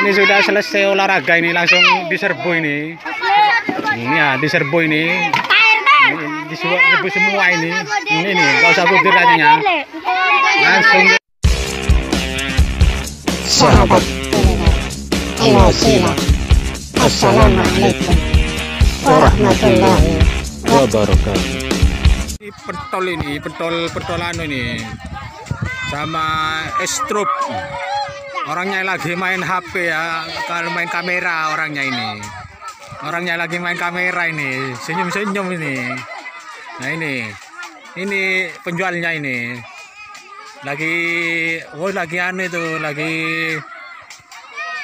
Ini sudah selesai olahraga ini langsung diserbu ini. Ini ya diserbu ini. Diserbu semua ini. Ini nih, nggak usah kudir aja. Langsung. Sahabat Assalamualaikum warahmatullahi wabarakatuh. Ini pentol ini, pentolan ini sama estrup. Orangnya lagi main HP ya, kalau main kamera orangnya ini. Orangnya lagi main kamera ini, senyum-senyum ini. Nah ini penjualnya ini. Lagi anu itu, lagi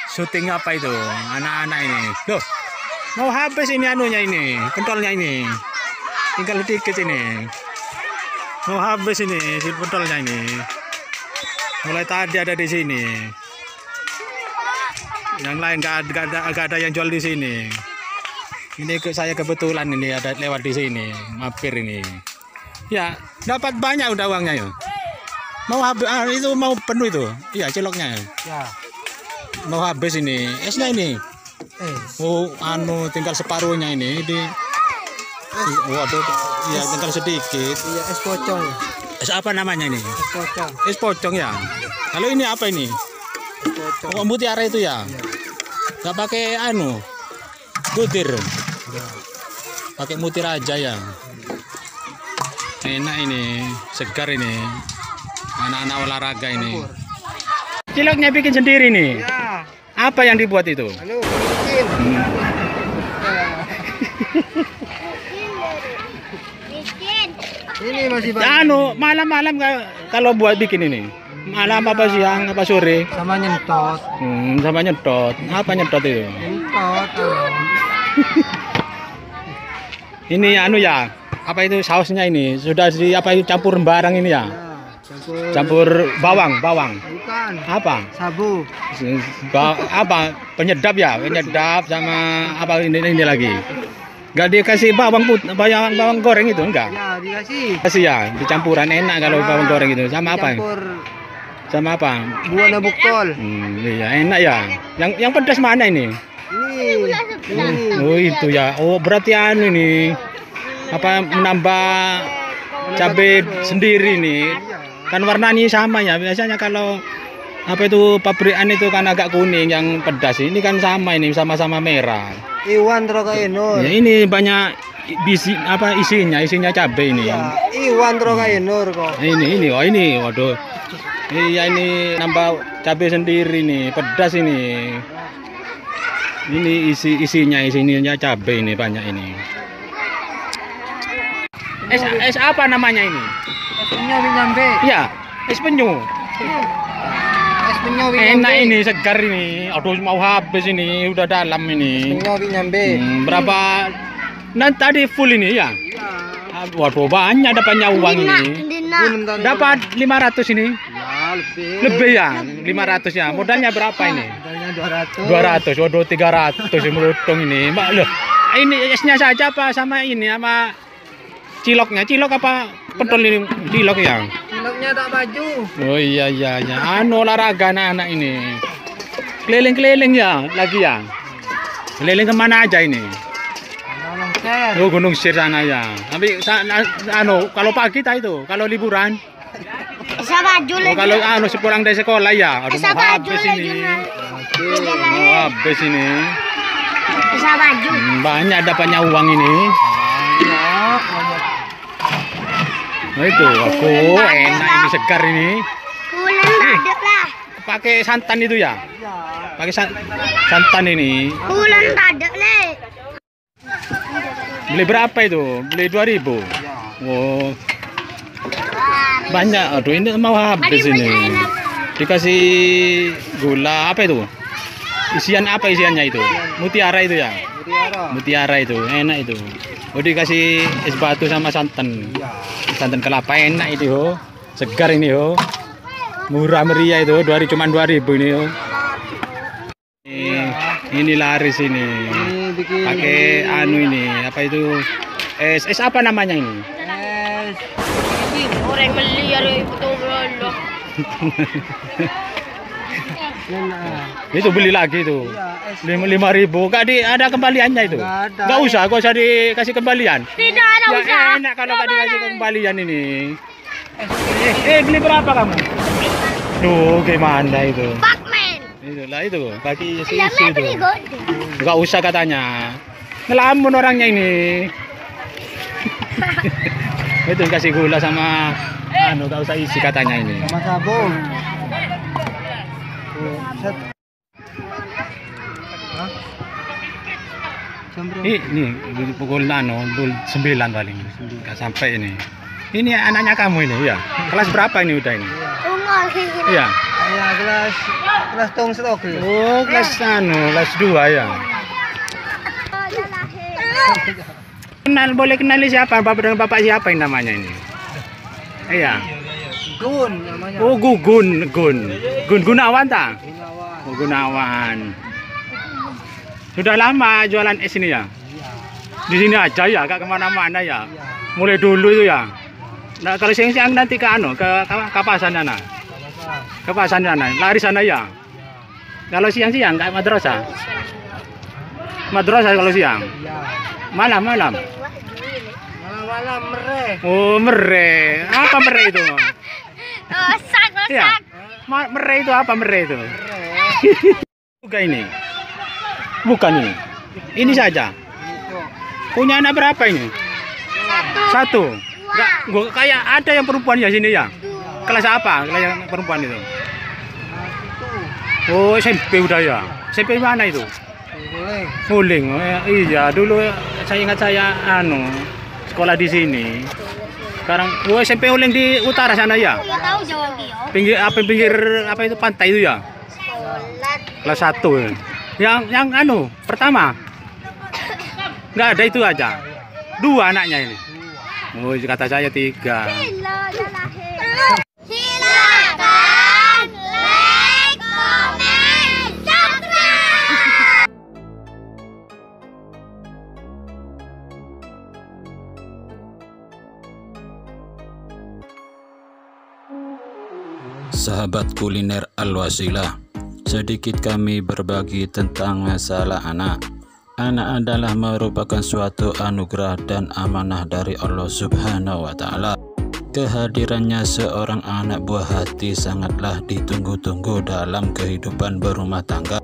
syuting apa itu, anak-anak ini. Loh, mau habis ini anunya ini, pentolnya ini. Tinggal dikit ini. Mau habis ini si pentolnya ini. Mulai tadi ada di sini. Yang lain gak ada yang jual di sini. Ini saya kebetulan ini ada lewat di sini, mampir ini. Ya, dapat banyak udah uangnya ya. Mau habis itu mau penuh itu. Iya, ciloknya. Ya. Mau habis ini. Esnya ini. Oh, tinggal separuhnya ini di. Waduh, ya tinggal sedikit. Iya, es pocong. Es apa namanya ini? Es pocong. Es pocong ya. Kalau ini apa ini? Es pocong. Oh, mutiara itu ya. Gak pakai butir. Pakai mutiara aja ya. Enak ini, segar ini. Anak-anak olahraga ini. Ciloknya bikin sendiri nih. Ya. Apa yang dibuat itu? Halo, bikin. Ini masih banyak. Malam-malam kalau buat bikin ini. Malam apa siang apa sore? Sama nyentot. Sama nyedot. Apa nyedot itu? Nyentot. Ini ya. Apa itu sausnya ini? Sudah campur barang ini ya? Campur bawang. Bukan. Apa? Sabu. Apa? Penyedap ya? Penyedap sama apa ini lagi? Gak dikasih bawang goreng itu enggak? Ya, dikasih. Kasih ya, dicampuran enak kalau bawang goreng itu. Sama apa? Campur Sama apa? buah nabuktol. Iya enak ya. Yang pedas mana ini? Ini. Oh itu ya. Oh berarti ini apa menambah cabai sendiri nih. Kan warnanya sama ya. Biasanya kalau apa itu pabrikan itu kan agak kuning yang pedas. Ini kan sama ini sama-sama merah. Iwan Trokainur. Ya, ini banyak isinya cabai ini. Ya, Iwan Trokainur kok. Ini waduh. Iya ini nambah cabai sendiri nih, pedas ini. Ini isinya cabai ini banyak ini. Es apa namanya ini? Es penyu Winyambe. Iya, es penyu. Es penyu Winyambe. Enak ini, segar ini. Aduh mau habis ini, udah dalam ini. Penyu Winyambe. Berapa? Nah tadi full ini ya? Waduh banyak dapatnya uang ini. Dapat 500 ini. Ya, Lebih ya, 500 ya. Modalnya berapa ini? Modalnya 200. 200. Waduh 300 melutong ini. Mbak loh. Ini esnya saja apa sama ini sama ciloknya? Cilok apa pentol ini? Cilok ya. Ciloknya tak baju. Oh iya. Olahraga anak-anak ini. Keliling-keliling ya lagi ya. Keliling kemana aja ini? Gunung Ser. Oh Gunung Sir sana ya. Tapi kalau pagi itu, kalau liburan. Bisa baju Oh, kalau sepulang dari sekolah ya. Aduh mau habis ini. Mau habis ini. Bisa baju. Banyak dapatnya uang ini. Banyak. Nah itu, aku enak ini segar ini. Bulan ada lah. Pakai santan itu ya? Ya. Pakai santan ini. Bulan ada le. Beli berapa itu? Beli 2.000. Oh. Banyak. Aduh ini mau habis ini. Dikasih gula apa itu? Isian apa isiannya itu? Mutiara itu ya? Mutiara itu, enak itu. Oh dikasih es batu sama santan. Santan kelapa enak itu, ho. Segar ini, ho. Murah meriah itu, cuma 2.000 ini, ho. Ini laris ini. Pakai ini, apa itu? Es apa namanya ini? Orang beli ada betul-betul. Itu beli lagi tuh. Iya, 5.000 gak ada kembaliannya itu. Nggak ada. Gak usah, gak usah dikasih kembalian. Tidak ada Ya usaha. enak kalau gak dikasih kembalian ini. Beli berapa kamu? Tuh gimana itu? Pakmen. Itulah itu kaki isi Lamanya itu. beli gede. Gak usah katanya. Ngelamun orangnya ini. Itu kasih gula sama gak usah isi katanya ini. Sama sabun. Tuh, set. Hah? Jam berapa? Ini pukul pukul 9 paling. Gak sampai ini. Ini anaknya kamu ini ya. Kelas berapa ini udah ini? Ungol kayak gini. Iya. Ya, kelas tong stok. Oh, kelas kelas 2 ya. Boleh kenali siapa? Bapak dengan bapak siapa yang namanya ini? Iya. Gun namanya. Oh, Gun Gunawan ta? Gunawan. Oh, Gunawan. Sudah lama jualan es ini ya? Di sini aja ya, gak kemana-mana ya? Mulai dulu itu ya? Nah, kalau siang-siang nanti ke ke pasar sana? Ke pasar sana, lari sana ya? Kalau siang-siang kayak madrasah? Madrasah kalau siang? Iya. Malam-malam? Malam-malam mereh. Oh, mere. Apa mere itu? Rusak. Iya. Mere itu apa mere itu? Bukan ini. Bukan ini. Ini saja. Punya anak berapa ini? Satu. Enggak, kayak ada yang perempuan ya sini ya. Kelas apa? Kelas yang perempuan itu. Oh, SMP udah ya. SMP mana itu? Huling. Iya, dulu saya ingat saya sekolah di sini. Sekarang SMP Huling di utara sana ya. Nggak tahu jawab dia. Pinggir apa itu pantai itu ya? Kelas 1 ya. Yang pertama. Enggak ada itu aja. 2 anaknya ini. Oh, kata saya 3. Silakan like, comment, subscribe. Sahabat kuliner Al-Wasilah, sedikit kami berbagi tentang masalah anak. Anak adalah merupakan suatu anugerah dan amanah dari Allah Subhanahu wa Ta'ala. Kehadirannya seorang anak buah hati sangatlah ditunggu-tunggu dalam kehidupan berumah tangga,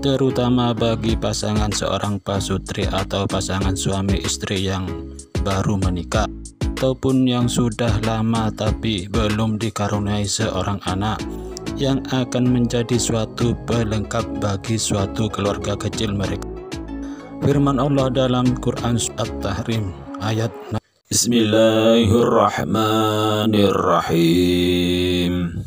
terutama bagi pasangan seorang pasutri atau pasangan suami istri yang baru menikah, ataupun yang sudah lama tapi belum dikaruniai seorang anak yang akan menjadi suatu pelengkap bagi suatu keluarga kecil mereka. Firman Allah dalam Quran Surat At-Tahrim ayat 6. Bismillahirrahmanirrahim.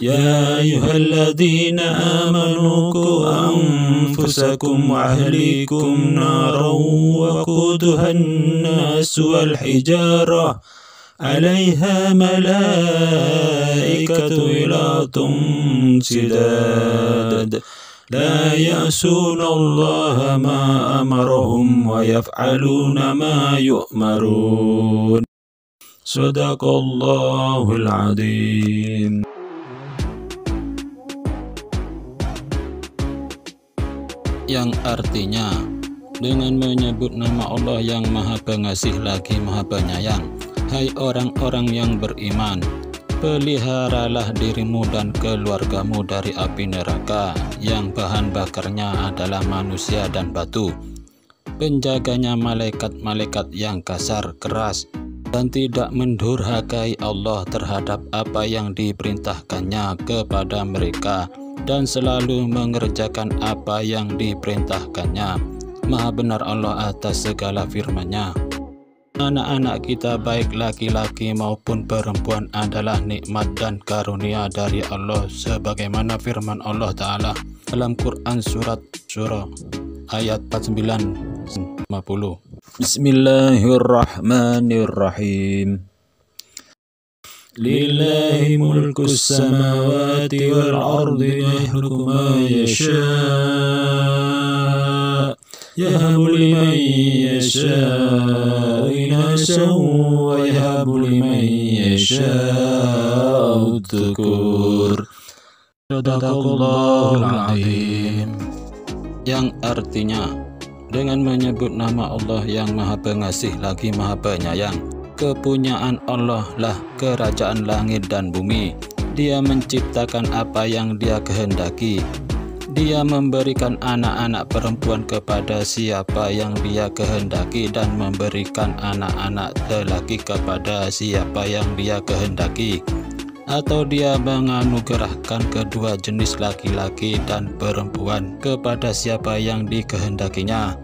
Ya ayyuhalladzina amanu qu anfusakum wa ahlikum naran wa quduhan nas wal hijarah 'alaiha malaikatu ghiladun shidad لا يعصون الله ما أمرهم ويفعلون ما يؤمرون صدق الله العظيم. Yang artinya, dengan menyebut nama Allah yang Maha Pengasih lagi Maha Penyayang, hai orang-orang yang beriman, peliharalah dirimu dan keluargamu dari api neraka yang bahan bakarnya adalah manusia dan batu. Penjaganya malaikat-malaikat yang kasar, keras, dan tidak mendurhakai Allah terhadap apa yang diperintahkannya kepada mereka, dan selalu mengerjakan apa yang diperintahkannya. Maha benar Allah atas segala firman-Nya. Anak-anak kita baik laki-laki maupun perempuan adalah nikmat dan karunia dari Allah, sebagaimana firman Allah Ta'ala dalam Quran Surah ayat 49-50. Bismillahirrahmanirrahim. Lillahi mulkus samawati wal ardi yakhluqu ma yasha' يهب لمن يشاء إناثا ويهب لمن يشاء الذكور Shadaqallahul Azim. Yang artinya, dengan menyebut nama Allah yang Maha Pengasih lagi Maha Penyayang, kepunyaan Allah lah kerajaan langit dan bumi. Dia menciptakan apa yang Dia kehendaki. Dia memberikan anak-anak perempuan kepada siapa yang Dia kehendaki dan memberikan anak-anak lelaki kepada siapa yang Dia kehendaki. Atau Dia menganugerahkan kedua jenis laki-laki dan perempuan kepada siapa yang dikehendakinya.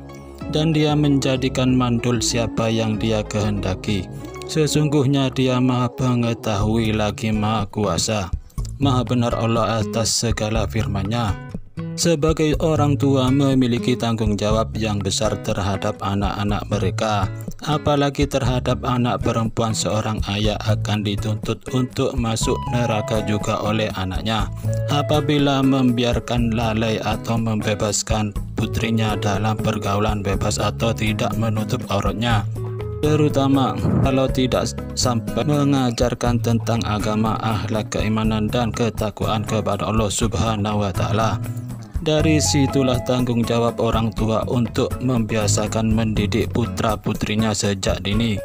Dan Dia menjadikan mandul siapa yang Dia kehendaki. Sesungguhnya Dia Maha Pengetahui lagi Maha Kuasa. Maha benar Allah atas segala firman-Nya. Sebagai orang tua memiliki tanggung jawab yang besar terhadap anak-anak mereka. Apalagi terhadap anak perempuan, seorang ayah akan dituntut untuk masuk neraka juga oleh anaknya apabila membiarkan lalai atau membebaskan putrinya dalam pergaulan bebas atau tidak menutup auratnya, terutama kalau tidak sampai mengajarkan tentang agama, akhlak, keimanan, dan ketakwaan kepada Allah Subhanahu wa Ta'ala. Dari situlah tanggung jawab orang tua untuk membiasakan mendidik putra-putrinya sejak dini.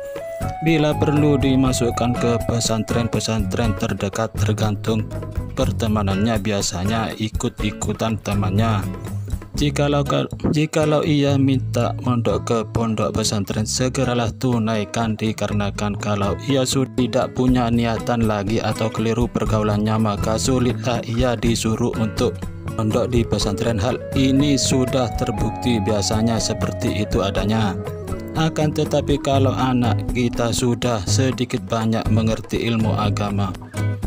Bila perlu dimasukkan ke pesantren-pesantren terdekat, tergantung pertemanannya, biasanya ikut-ikutan temannya. Jikalau ia minta mondok ke pondok pesantren, segeralah tunaikan, dikarenakan kalau ia sudah tidak punya niatan lagi atau keliru pergaulannya, maka sulitlah ia disuruh untuk mondok di pesantren. Hal ini sudah terbukti biasanya seperti itu adanya. Akan tetapi kalau anak kita sudah sedikit banyak mengerti ilmu agama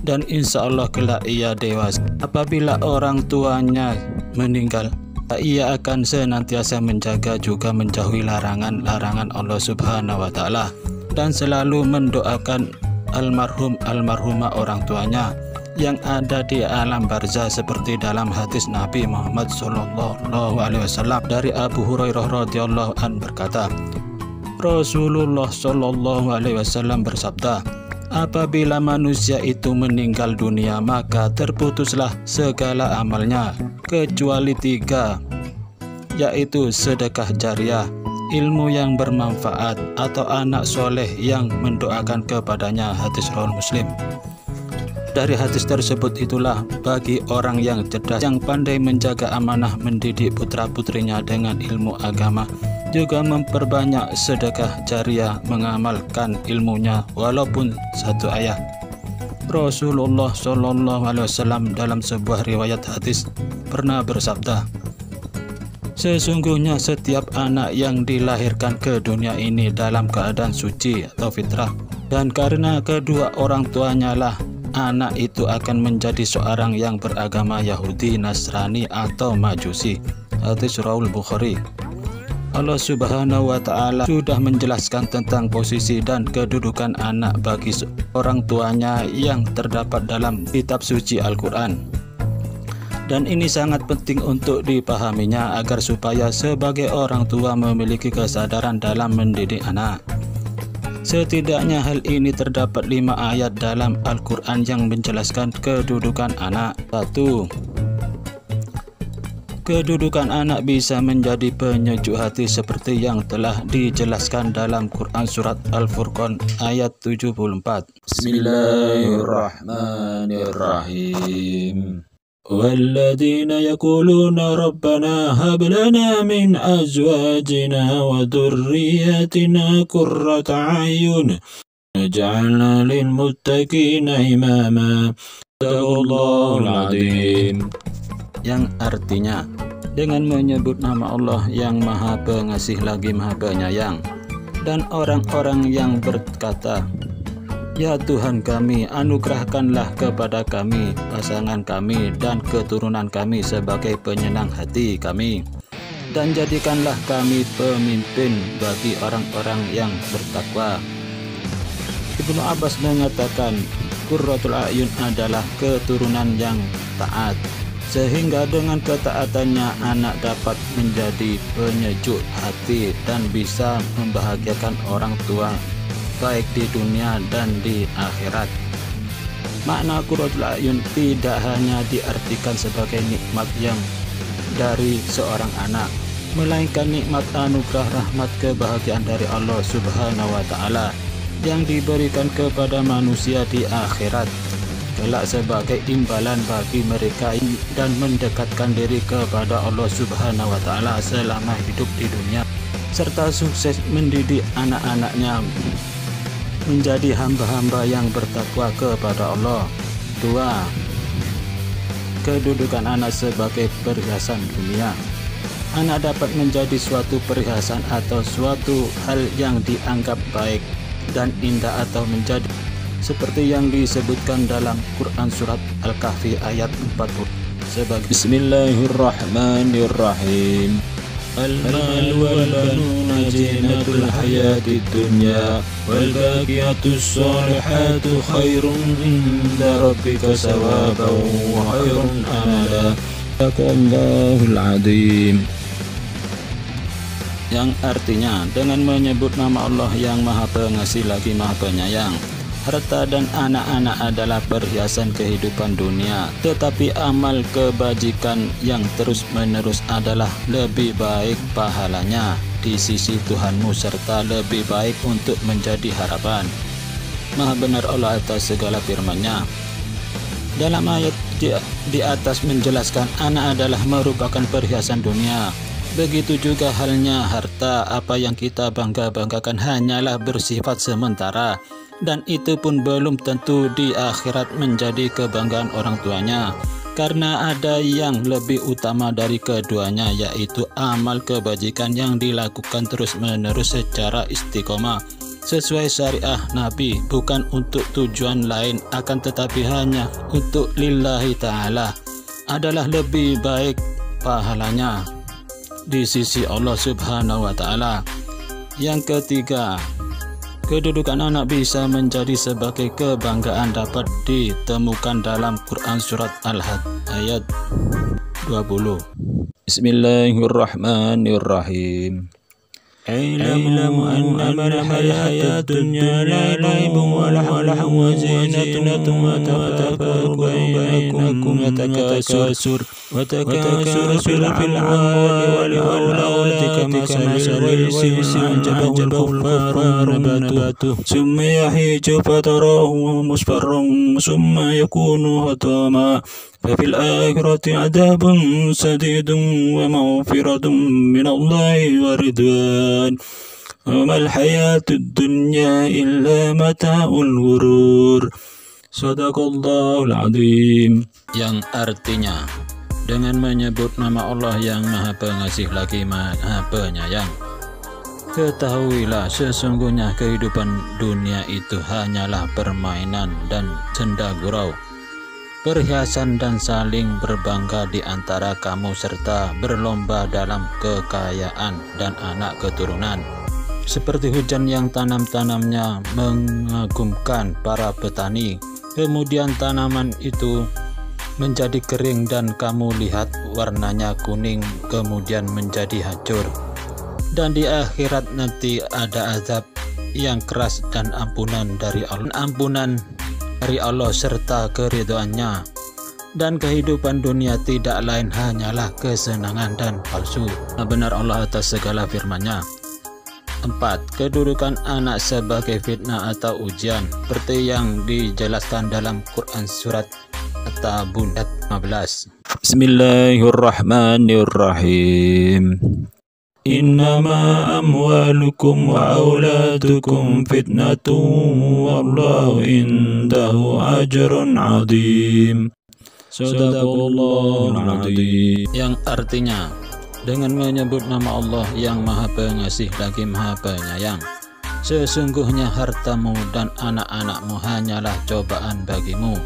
dan insya Allah kelak ia dewasa, apabila orang tuanya meninggal, ia akan senantiasa menjaga juga menjauhi larangan-larangan Allah Subhanahu wa Ta'ala dan selalu mendoakan almarhumah orang tuanya yang ada di alam barzah, seperti dalam hadis Nabi Muhammad SAW dari Abu Hurairah radhiyallahu an berkata, Rasulullah SAW bersabda, apabila manusia itu meninggal dunia maka terputuslah segala amalnya kecuali 3, yaitu sedekah jariah, ilmu yang bermanfaat, atau anak soleh yang mendoakan kepadanya. Hadis riwayat Muslim. Dari hadis tersebut itulah bagi orang yang cerdas, yang pandai menjaga amanah, mendidik putra-putrinya dengan ilmu agama, juga memperbanyak sedekah jariah, mengamalkan ilmunya walaupun satu ayat. Rasulullah SAW dalam sebuah riwayat hadis pernah bersabda, sesungguhnya setiap anak yang dilahirkan ke dunia ini dalam keadaan suci atau fitrah, dan karena kedua orang tuanya lah anak itu akan menjadi seorang yang beragama Yahudi, Nasrani, atau Majusi. Hadis riwayat Bukhari. Allah Subhanahu wa Ta'ala sudah menjelaskan tentang posisi dan kedudukan anak bagi orang tuanya yang terdapat dalam kitab suci Al-Quran. Dan ini sangat penting untuk dipahaminya agar supaya sebagai orang tua memiliki kesadaran dalam mendidik anak. Setidaknya hal ini terdapat 5 ayat dalam Al-Quran yang menjelaskan kedudukan anak. 1. Kedudukan anak bisa menjadi penyejuk hati seperti yang telah dijelaskan dalam Quran surat Al-Furqan ayat 74. Bismillahirrahmanirrahim. والذين يقولون ربنا هب لنا من أزواجنا وذرياتنا قرة أعين واجعلنا للمتقين إماما. Shadaqallahul Azim. Yang artinya, dengan menyebut nama Allah yang Maha Pengasih lagi Maha Penyayang, dan orang-orang yang berkata, ya Tuhan kami, anugerahkanlah kepada kami pasangan kami dan keturunan kami sebagai penyenang hati kami, dan jadikanlah kami pemimpin bagi orang-orang yang bertakwa. Ibnu Abbas mengatakan Qurratul A'yun adalah keturunan yang taat, sehingga dengan ketaatannya anak dapat menjadi penyejuk hati dan bisa membahagiakan orang tua baik di dunia dan di akhirat. Makna qurratul a'yun tidak hanya diartikan sebagai nikmat yang dari seorang anak, melainkan nikmat anugerah rahmat kebahagiaan dari Allah Subhanahu wa Ta'ala yang diberikan kepada manusia di akhirat kelak sebagai imbalan bagi mereka dan mendekatkan diri kepada Allah Subhanahu wa Ta'ala selama hidup di dunia, serta sukses mendidik anak-anaknya menjadi hamba-hamba yang bertakwa kepada Allah. 2. Kedudukan anak sebagai perhiasan dunia. Anak dapat menjadi suatu perhiasan atau suatu hal yang dianggap baik dan indah, atau menjadi seperti yang disebutkan dalam Quran surat Al-Kahfi ayat 40 sebagai Bismillahirrahmanirrahim. Al-mal wal banuna zinatul hayatid dunya wal baqiyatus salihatu khairun inda rabbika sawaban wa khairun amala. Sadaqallahul azim. Yang artinya, dengan menyebut nama Allah yang Maha Pengasih lagi Maha Penyayang, harta dan anak-anak adalah perhiasan kehidupan dunia, tetapi amal kebajikan yang terus-menerus adalah lebih baik pahalanya di sisi Tuhanmu, serta lebih baik untuk menjadi harapan. Maha benar Allah atas segala firman-Nya. Dalam ayat di atas menjelaskan anak adalah merupakan perhiasan dunia. Begitu juga halnya harta, apa yang kita bangga-banggakan hanyalah bersifat sementara, dan itu pun belum tentu di akhirat menjadi kebanggaan orang tuanya, karena ada yang lebih utama dari keduanya, yaitu amal kebajikan yang dilakukan terus-menerus secara istiqomah sesuai syariah Nabi, bukan untuk tujuan lain, akan tetapi hanya untuk lillahi ta'ala, adalah lebih baik pahalanya di sisi Allah Subhanahu wa Ta'ala. Yang ketiga, kedudukan anak bisa menjadi sebagai kebanggaan dapat ditemukan dalam Quran surat Al-Had ayat 20. Bismillahirrahmanirrahim. I'lamu annama al-hayat dunya la laibun wa lahun wa zinatun wa tafakkur bainakum wa takasur fil amwali wal auladi kamasalil ghaythi a'jabahu al-kuffar nabatuhu thumma yahiju fatarahu musfarran thumma yakunu hatama ففي الآخرة عذاب شديد ومغفرة من الله ورضوان وما الحياة الدنيا إلا متاع الغرور. Sadaqallahul azim. Yang artinya, dengan menyebut nama Allah yang Maha Pengasih lagi Maha Penyayang, ketahuilah sesungguhnya kehidupan dunia itu hanyalah permainan dan senda gurau, perhiasan dan saling berbangga di antara kamu, serta berlomba dalam kekayaan dan anak keturunan, seperti hujan yang tanam-tanamnya mengagumkan para petani, kemudian tanaman itu menjadi kering dan kamu lihat warnanya kuning kemudian menjadi hancur, dan di akhirat nanti ada azab yang keras dan ampunan dari Allah serta keridhoannya, dan kehidupan dunia tidak lain hanyalah kesenangan dan palsu. Benar Allah atas segala firman-Nya. 4. Kedudukan anak sebagai fitnah atau ujian, seperti yang dijelaskan dalam Quran surat At-Tabun ayat 15. Bismillahirrahmanirrahim. Innama amwalukum wa auladukum fitnatun wallahu indahu ajrun azim. Sadaqallahul azim. Yang artinya, dengan menyebut nama Allah yang Maha Pengasih lagi Maha Penyayang, sesungguhnya hartamu dan anak-anakmu hanyalah cobaan bagimu,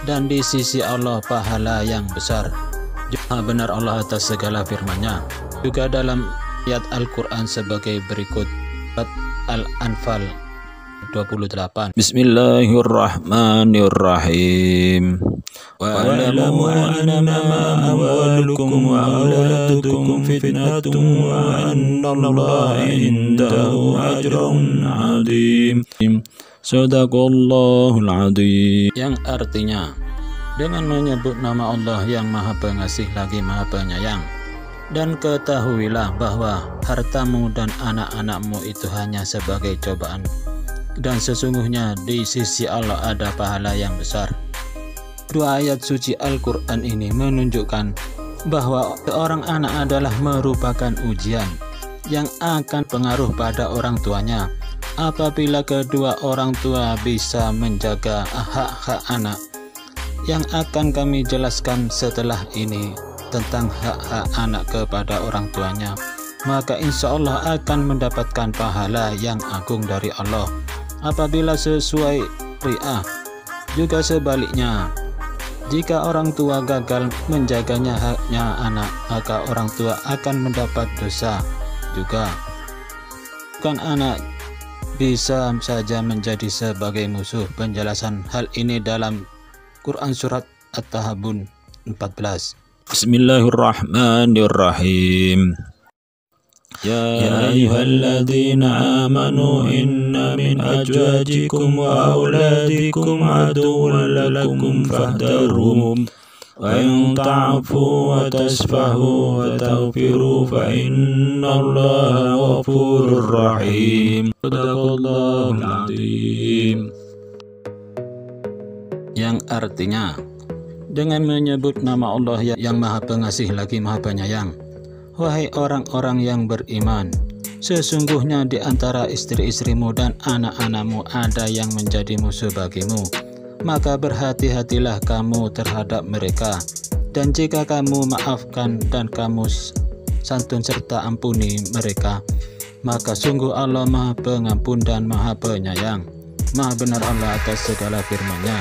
dan di sisi Allah pahala yang besar. Benar Allah atas segala firman-Nya. Juga dalam ayat Al-Quran sebagai berikut, Al-Anfal 28. Bismillahirrahmanirrahim. Wa'lamu annama amwalukum wa auladukum fitnatun wa annallaha indahu ajrun azim. Shadaqallahul adzim. Yang artinya, dengan menyebut nama Allah yang Maha Pengasih lagi Maha Penyayang. Dan ketahuilah bahwa hartamu dan anak-anakmu itu hanya sebagai cobaan. Dan sesungguhnya di sisi Allah ada pahala yang besar. Dua ayat suci Al-Quran ini menunjukkan bahwa seorang anak adalah merupakan ujian yang akan pengaruh pada orang tuanya. Apabila kedua orang tua bisa menjaga hak-hak anak, yang akan kami jelaskan setelah ini tentang hak-hak anak kepada orang tuanya, maka insya Allah akan mendapatkan pahala yang agung dari Allah. Apabila sesuai ri'ah, juga sebaliknya, jika orang tua gagal menjaganya haknya anak, maka orang tua akan mendapat dosa juga. Bukan anak bisa saja menjadi sebagai musuh. Penjelasan hal ini dalam Quran Surat At-Tahabun 14. Bismillahirrahmanirrahim. Ya ayyuhalladzina amanu inna min azwajikum wa auladikum aduwwan lakum fahdharuhum wa in ta'fu wa tasfahu wa taghfiru fa innallaha ghafurur rahim. Shadaqallahul adzim. Yang artinya, dengan menyebut nama Allah yang Maha Pengasih lagi Maha Penyayang, wahai orang-orang yang beriman, sesungguhnya di antara istri-istrimu dan anak-anakmu ada yang menjadi musuh bagimu, maka berhati-hatilah kamu terhadap mereka. Dan jika kamu maafkan dan kamu santun serta ampuni mereka, maka sungguh Allah Maha Pengampun dan Maha Penyayang. Maha benar Allah atas segala firman-Nya.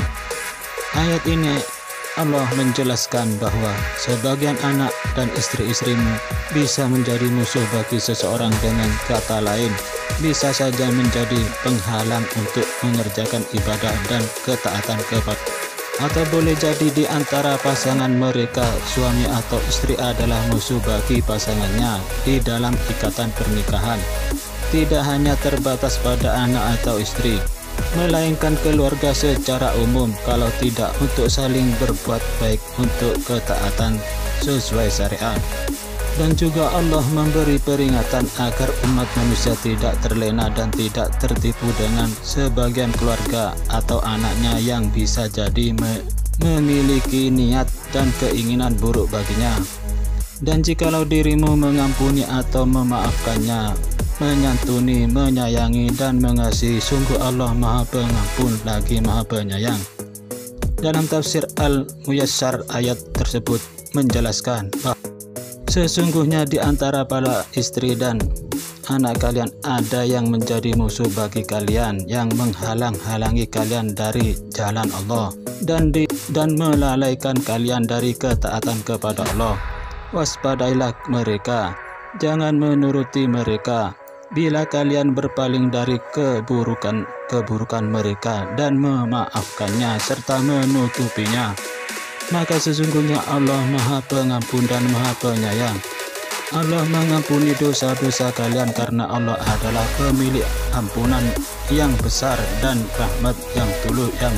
Ayat ini Allah menjelaskan bahwa sebagian anak dan istri-istrimu bisa menjadi musuh bagi seseorang, dengan kata lain bisa saja menjadi penghalang untuk mengerjakan ibadah dan ketaatan kepada, atau boleh jadi di antara pasangan mereka, suami atau istri adalah musuh bagi pasangannya di dalam ikatan pernikahan. Tidak hanya terbatas pada anak atau istri, melainkan keluarga secara umum, kalau tidak untuk saling berbuat baik untuk ketaatan sesuai syariat. Dan juga Allah memberi peringatan agar umat manusia tidak terlena dan tidak tertipu dengan sebagian keluarga atau anaknya yang bisa jadi memiliki niat dan keinginan buruk baginya. Dan jikalau dirimu mengampuni atau memaafkannya, menyantuni, menyayangi, dan mengasihi, sungguh Allah Maha Pengampun lagi Maha Penyayang. Dalam tafsir Al-Muyassar, ayat tersebut menjelaskan bahwa sesungguhnya di antara para istri dan anak kalian ada yang menjadi musuh bagi kalian, yang menghalang-halangi kalian dari jalan Allah dan melalaikan kalian dari ketaatan kepada Allah. Waspadailah mereka, jangan menuruti mereka. Bila kalian berpaling dari keburukan mereka dan memaafkannya serta menutupinya, maka sesungguhnya Allah Maha Pengampun dan Maha Penyayang. Allah mengampuni dosa-dosa kalian karena Allah adalah pemilik ampunan yang besar dan rahmat yang tulus. Yang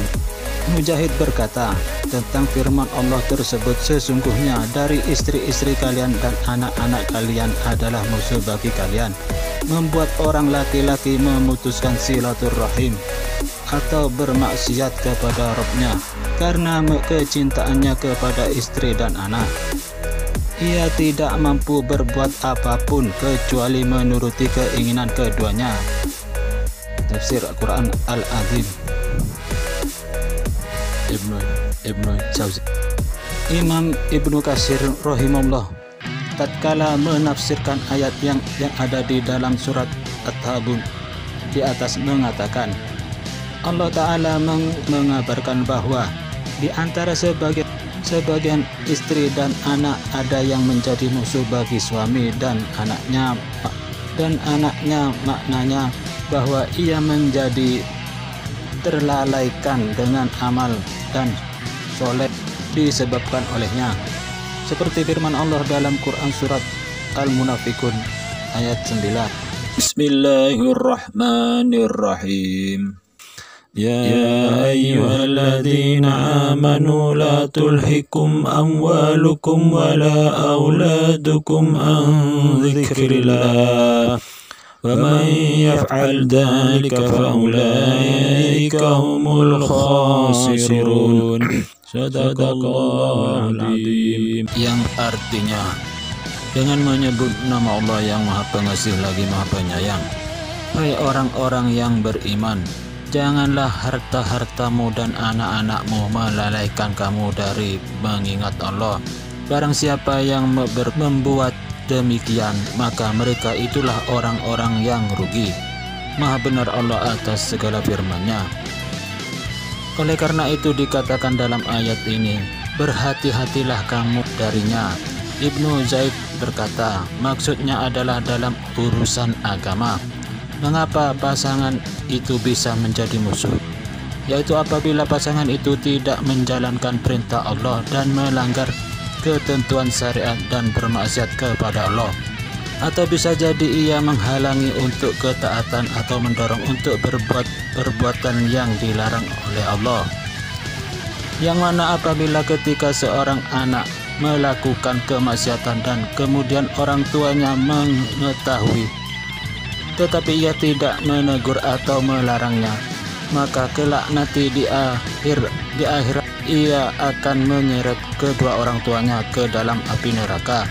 Mujahid berkata tentang firman Allah tersebut, sesungguhnya dari istri-istri kalian dan anak-anak kalian adalah musuh bagi kalian, membuat orang laki-laki memutuskan silaturahim atau bermaksiat kepada Rabb-Nya karena kecintaannya kepada istri dan anak. Ia tidak mampu berbuat apapun kecuali menuruti keinginan keduanya. Tafsir Al-Quran Al-Azim, Ibnu Jauzi. Imam Ibnu Katsir rahimahullah tatkala menafsirkan ayat yang ada di dalam surat At-Tahabun di atas mengatakan, Allah Ta'ala mengabarkan bahwa di antara sebagian istri dan anak ada yang menjadi musuh bagi suami dan anaknya, maknanya bahwa ia menjadi terlalaikan dengan amal dan soleh disebabkan olehnya, seperti firman Allah dalam Quran surat Al-Munafikun ayat 9. Bismillahirrahmanirrahim. يا أيها الذين آمنوا لا تلهكم أموالكم ولا أولادكم عن ذكر الله ومن يفعل ذلك فأولئك هم الخاسرون. Sadaqallahul Azim. Yang artinya, dengan menyebut nama Allah yang Maha Pengasih lagi Maha Penyayang, hai orang-orang yang beriman, janganlah harta-hartamu dan anak-anakmu melalaikan kamu dari mengingat Allah. Barang siapa yang membuat demikian, maka mereka itulah orang-orang yang rugi. Maha benar Allah atas segala firman-Nya. Oleh karena itu dikatakan dalam ayat ini, berhati-hatilah kamu darinya. Ibnu Zaid berkata, maksudnya adalah dalam urusan agama. Mengapa pasangan itu bisa menjadi musuh? Yaitu apabila pasangan itu tidak menjalankan perintah Allah dan melanggar ketentuan syariat dan bermaksiat kepada Allah, atau bisa jadi ia menghalangi untuk ketaatan atau mendorong untuk berbuat perbuatan yang dilarang oleh Allah. Yang mana apabila ketika seorang anak melakukan kemaksiatan dan kemudian orang tuanya mengetahui tetapi ia tidak menegur atau melarangnya, maka kelak nanti di akhirat ia akan menyeret kedua orang tuanya ke dalam api neraka.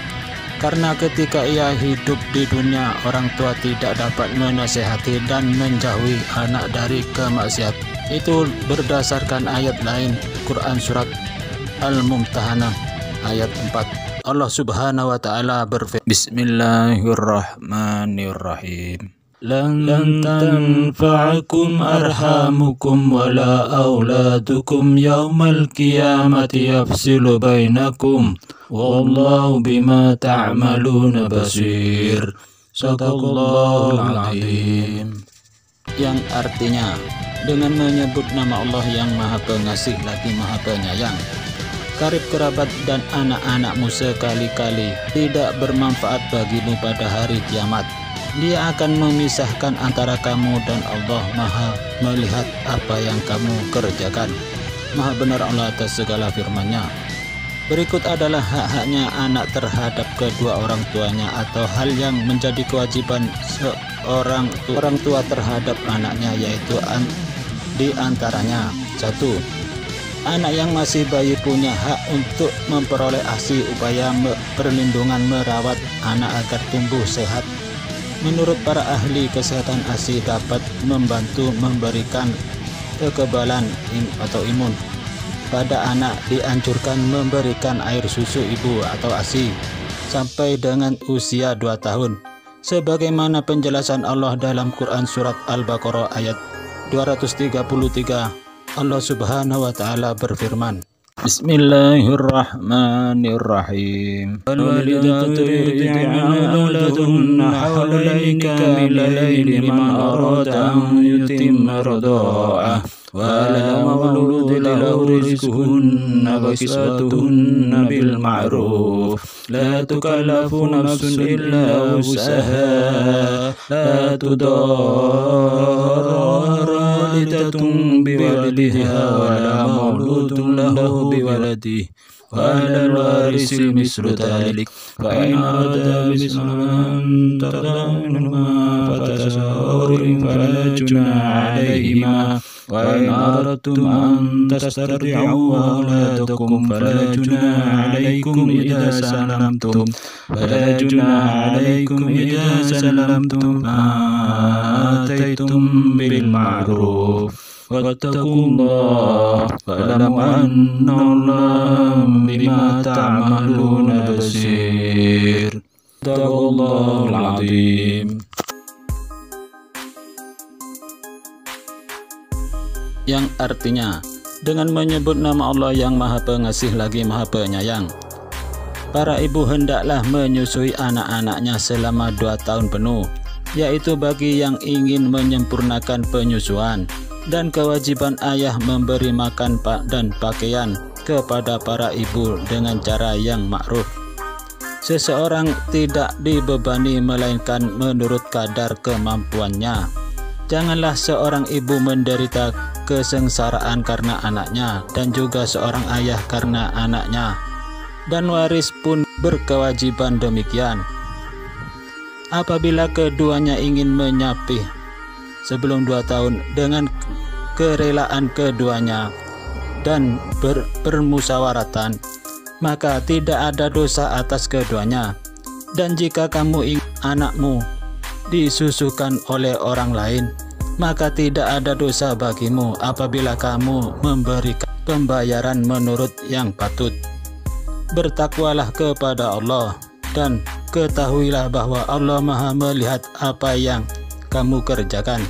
Karena ketika ia hidup di dunia, orang tua tidak dapat menasihati dan menjauhi anak dari kemaksiat. Itu berdasarkan ayat lain Quran surat Al-Mumtahanah ayat 4. Allah Subhanahu wa taala berfirman, Bismillahirrahmanirrahim. Lan tanfa'akum arhamukum wala auladukum yaumal qiyamati yafsilu bainakum wallahu bima ta'maluna basir. Sadaqallahul Azim. Yang artinya, dengan menyebut nama Allah yang Maha Pengasih lagi Maha Penyayang, karib kerabat dan anak-anakmu sekali-kali tidak bermanfaat bagimu pada hari kiamat. Dia akan memisahkan antara kamu dan Allah. Maha melihat apa yang kamu kerjakan. Maha benar Allah atas segala firman-Nya. Berikut adalah hak-haknya anak terhadap kedua orang tuanya atau hal yang menjadi kewajiban seorang orang tua terhadap anaknya, yaitu di antaranya: 1. Anak yang masih bayi punya hak untuk memperoleh ASI upaya perlindungan merawat anak agar tumbuh sehat. Menurut para ahli kesehatan, ASI dapat membantu memberikan kekebalan atau imun pada anak. Dianjurkan memberikan air susu ibu atau ASI sampai dengan usia 2 tahun. Sebagaimana penjelasan Allah dalam Quran surat Al-Baqarah ayat 233, Allah Subhanahu wa taala berfirman, Bismillahirrahmanirrahim. Walwalidatu yurdi'na auladahunna hawlaini kamilaini liman arada an yutimma rida'ah wa 'alal mawludi lahu rizquhunna wa kiswatuhunna bil ma'ruf la tukallafu nafsun illa wus'aha la tudarra walidatun biwaladiha wa la mawludun lahu biwaladihi wa 'alal warisi mislu dzalik fa in arada bisman tadamma fatasawwurun fala junaha 'alaihima wa in aradtum an tastardi'u awladakum fala junaha 'alaikum idza salamtum ma ataitum bil ma'ruf wattaqullah wa'lamu annallaha bima ta'maluna basir. Sadaqallahul Azim. Yang artinya, dengan menyebut nama Allah yang Maha Pengasih lagi Maha Penyayang, para ibu hendaklah menyusui anak-anaknya selama 2 tahun penuh, yaitu bagi yang ingin menyempurnakan penyusuan, dan kewajiban ayah memberi makan dan pakaian kepada para ibu dengan cara yang ma'ruf. Seseorang tidak dibebani melainkan menurut kadar kemampuannya. Janganlah seorang ibu menderita kesengsaraan karena anaknya, dan juga seorang ayah karena anaknya, dan waris pun berkewajiban demikian. Apabila keduanya ingin menyapih sebelum 2 tahun dengan kerelaan keduanya dan bermusyawaratan, maka tidak ada dosa atas keduanya. Dan jika kamu ingin anakmu disusukan oleh orang lain, maka tidak ada dosa bagimu apabila kamu memberikan pembayaran menurut yang patut. Bertakwalah kepada Allah dan ketahuilah bahwa Allah Maha melihat apa yang kamu kerjakan.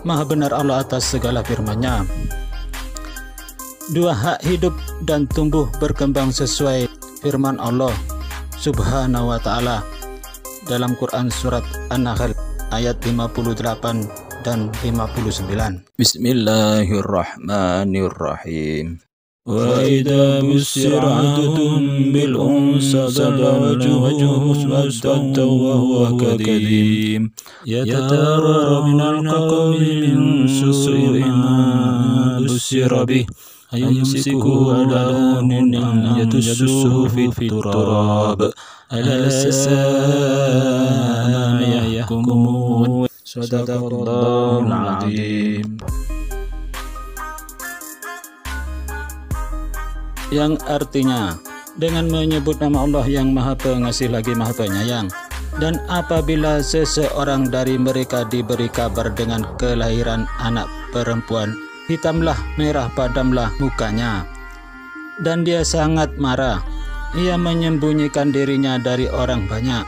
Maha benar Allah atas segala firman-Nya. 2. Hak hidup dan tumbuh berkembang sesuai firman Allah Subhanahu wa ta'ala dalam Quran surat An-Nahl ayat 58 dan 59. Bismillahirrahmanirrahim. وَإِذَا بُشِّرَ أَحَدُهُم بِالْأُنثَى ظَلَّ وَجْهُهُ مُسْوَدًّا وَهُوَ كَظِيمٌ يَتَوَارَى مِنَ الْقَوْمِ مِنْ سُوءِ مَا بُشِّرَ بِهِ أَيُمْسِكُهُ عَلَى هُونٍ أَمْ يَدُسُّهُ فِي التُّرَابِ أَلَا سَاءَ مَا يَحْكُمُونَ. Sadaqallahul Azim. Yang artinya, dengan menyebut nama Allah yang Maha Pengasih lagi Maha Penyayang. Dan apabila seseorang dari mereka diberi kabar dengan kelahiran anak perempuan, hitamlah merah padamlah mukanya, dan dia sangat marah. Ia menyembunyikan dirinya dari orang banyak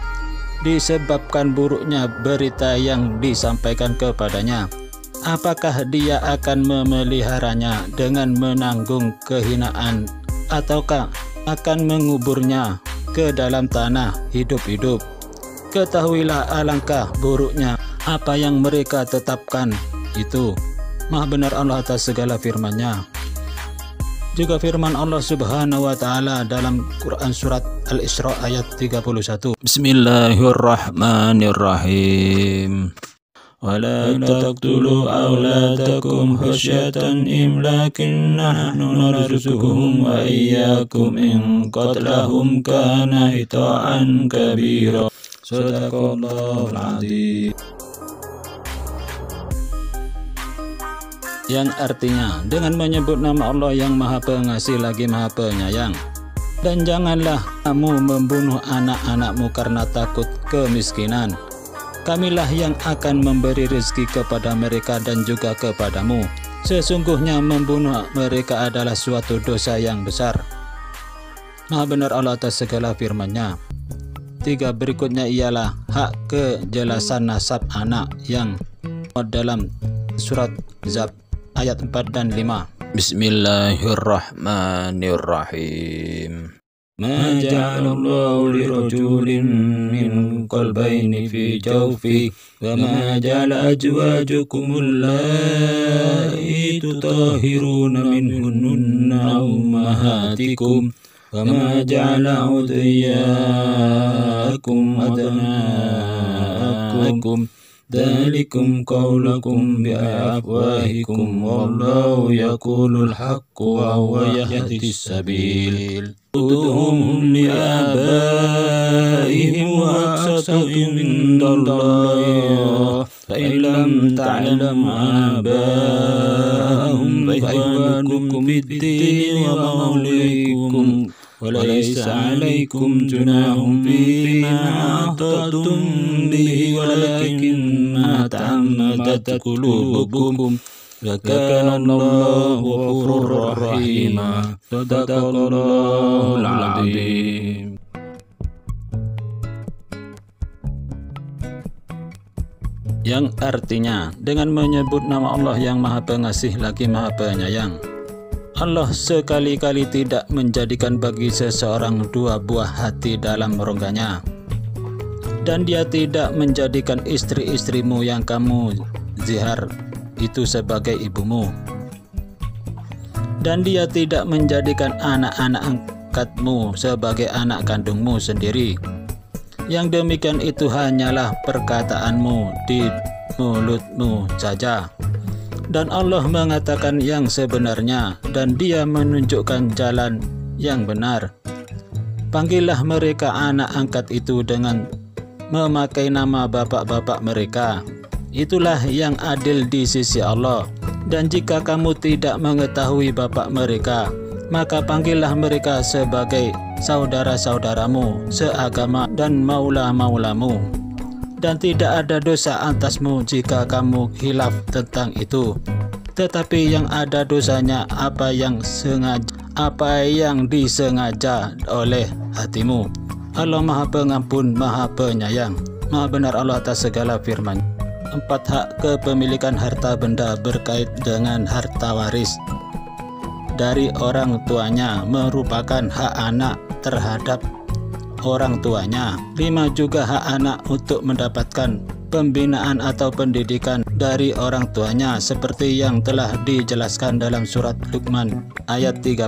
disebabkan buruknya berita yang disampaikan kepadanya. Apakah dia akan memeliharanya dengan menanggung kehinaan, ataukah akan menguburnya ke dalam tanah hidup-hidup? Ketahuilah alangkah buruknya apa yang mereka tetapkan itu. Maha benar Allah atas segala firman-Nya. Juga firman Allah Subhanahu wa ta'ala dalam Quran surat Al-Isra ayat 31. Bismillahirrahmanirrahim. ولا تقتلوا أولادكم خشية إملاق نحن نرزقهم وإياكم إن قتلهم كان خطأ كبيرا. صدق الله العظيم. Yang artinya, dengan menyebut nama Allah yang Maha Pengasih lagi Maha Penyayang. Dan janganlah kamu membunuh anak-anakmu karena takut kemiskinan. Kamilah yang akan memberi rezeki kepada mereka dan juga kepadamu. Sesungguhnya membunuh mereka adalah suatu dosa yang besar. Maha benar Allah atas segala firman-Nya. 3. Berikutnya ialah hak kejelasan nasab anak yang dalam surat Zab ayat 4 dan 5. Bismillahirrahmanirrahim. ما جعل الله لرجل من قلبين في جوفه وما جعل أزواجكم اللائي تطهرون منهن أمهاتكم وما جعل أدعياءكم أبناءكم ذلكم قولكم بأفواهكم والله يقول الحق وهو يهدي السبيل. ادعوهم لآبائهم وأقسطوا عند الله فإن لم تعلموا آباءهم فإخوانكم في الدين وموليكم وليس عليكم جناح فيما أخطأتم به ولكن ما تعمدت قلوبكم وكان الله غفورا رحيما. صدق الله العظيم. Yang artinya, dengan menyebut nama Allah yang Maha Pengasih lagi Maha Penyayang. Allah sekali-kali tidak menjadikan bagi seseorang 2 buah hati dalam rongganya, dan Dia tidak menjadikan istri-istrimu yang kamu zihar itu sebagai ibumu, dan Dia tidak menjadikan anak-anak angkatmu sebagai anak kandungmu sendiri. Yang demikian itu hanyalah perkataanmu di mulutmu saja. Dan Allah mengatakan yang sebenarnya, dan Dia menunjukkan jalan yang benar. Panggillah mereka anak angkat itu dengan memakai nama bapak-bapak mereka. Itulah yang adil di sisi Allah. Dan jika kamu tidak mengetahui bapak mereka, maka panggillah mereka sebagai saudara-saudaramu seagama dan maula-maulamu. Dan tidak ada dosa atasmu jika kamu khilaf tentang itu. Tetapi yang ada dosanya apa yang disengaja oleh hatimu. Allah Maha Pengampun, Maha Penyayang. Maha benar Allah atas segala firman. 4. Hak kepemilikan harta benda berkait dengan harta waris dari orang tuanya merupakan hak anak terhadap orang tuanya. 5. Juga hak anak untuk mendapatkan pembinaan atau pendidikan dari orang tuanya seperti yang telah dijelaskan dalam surat Luqman ayat 13.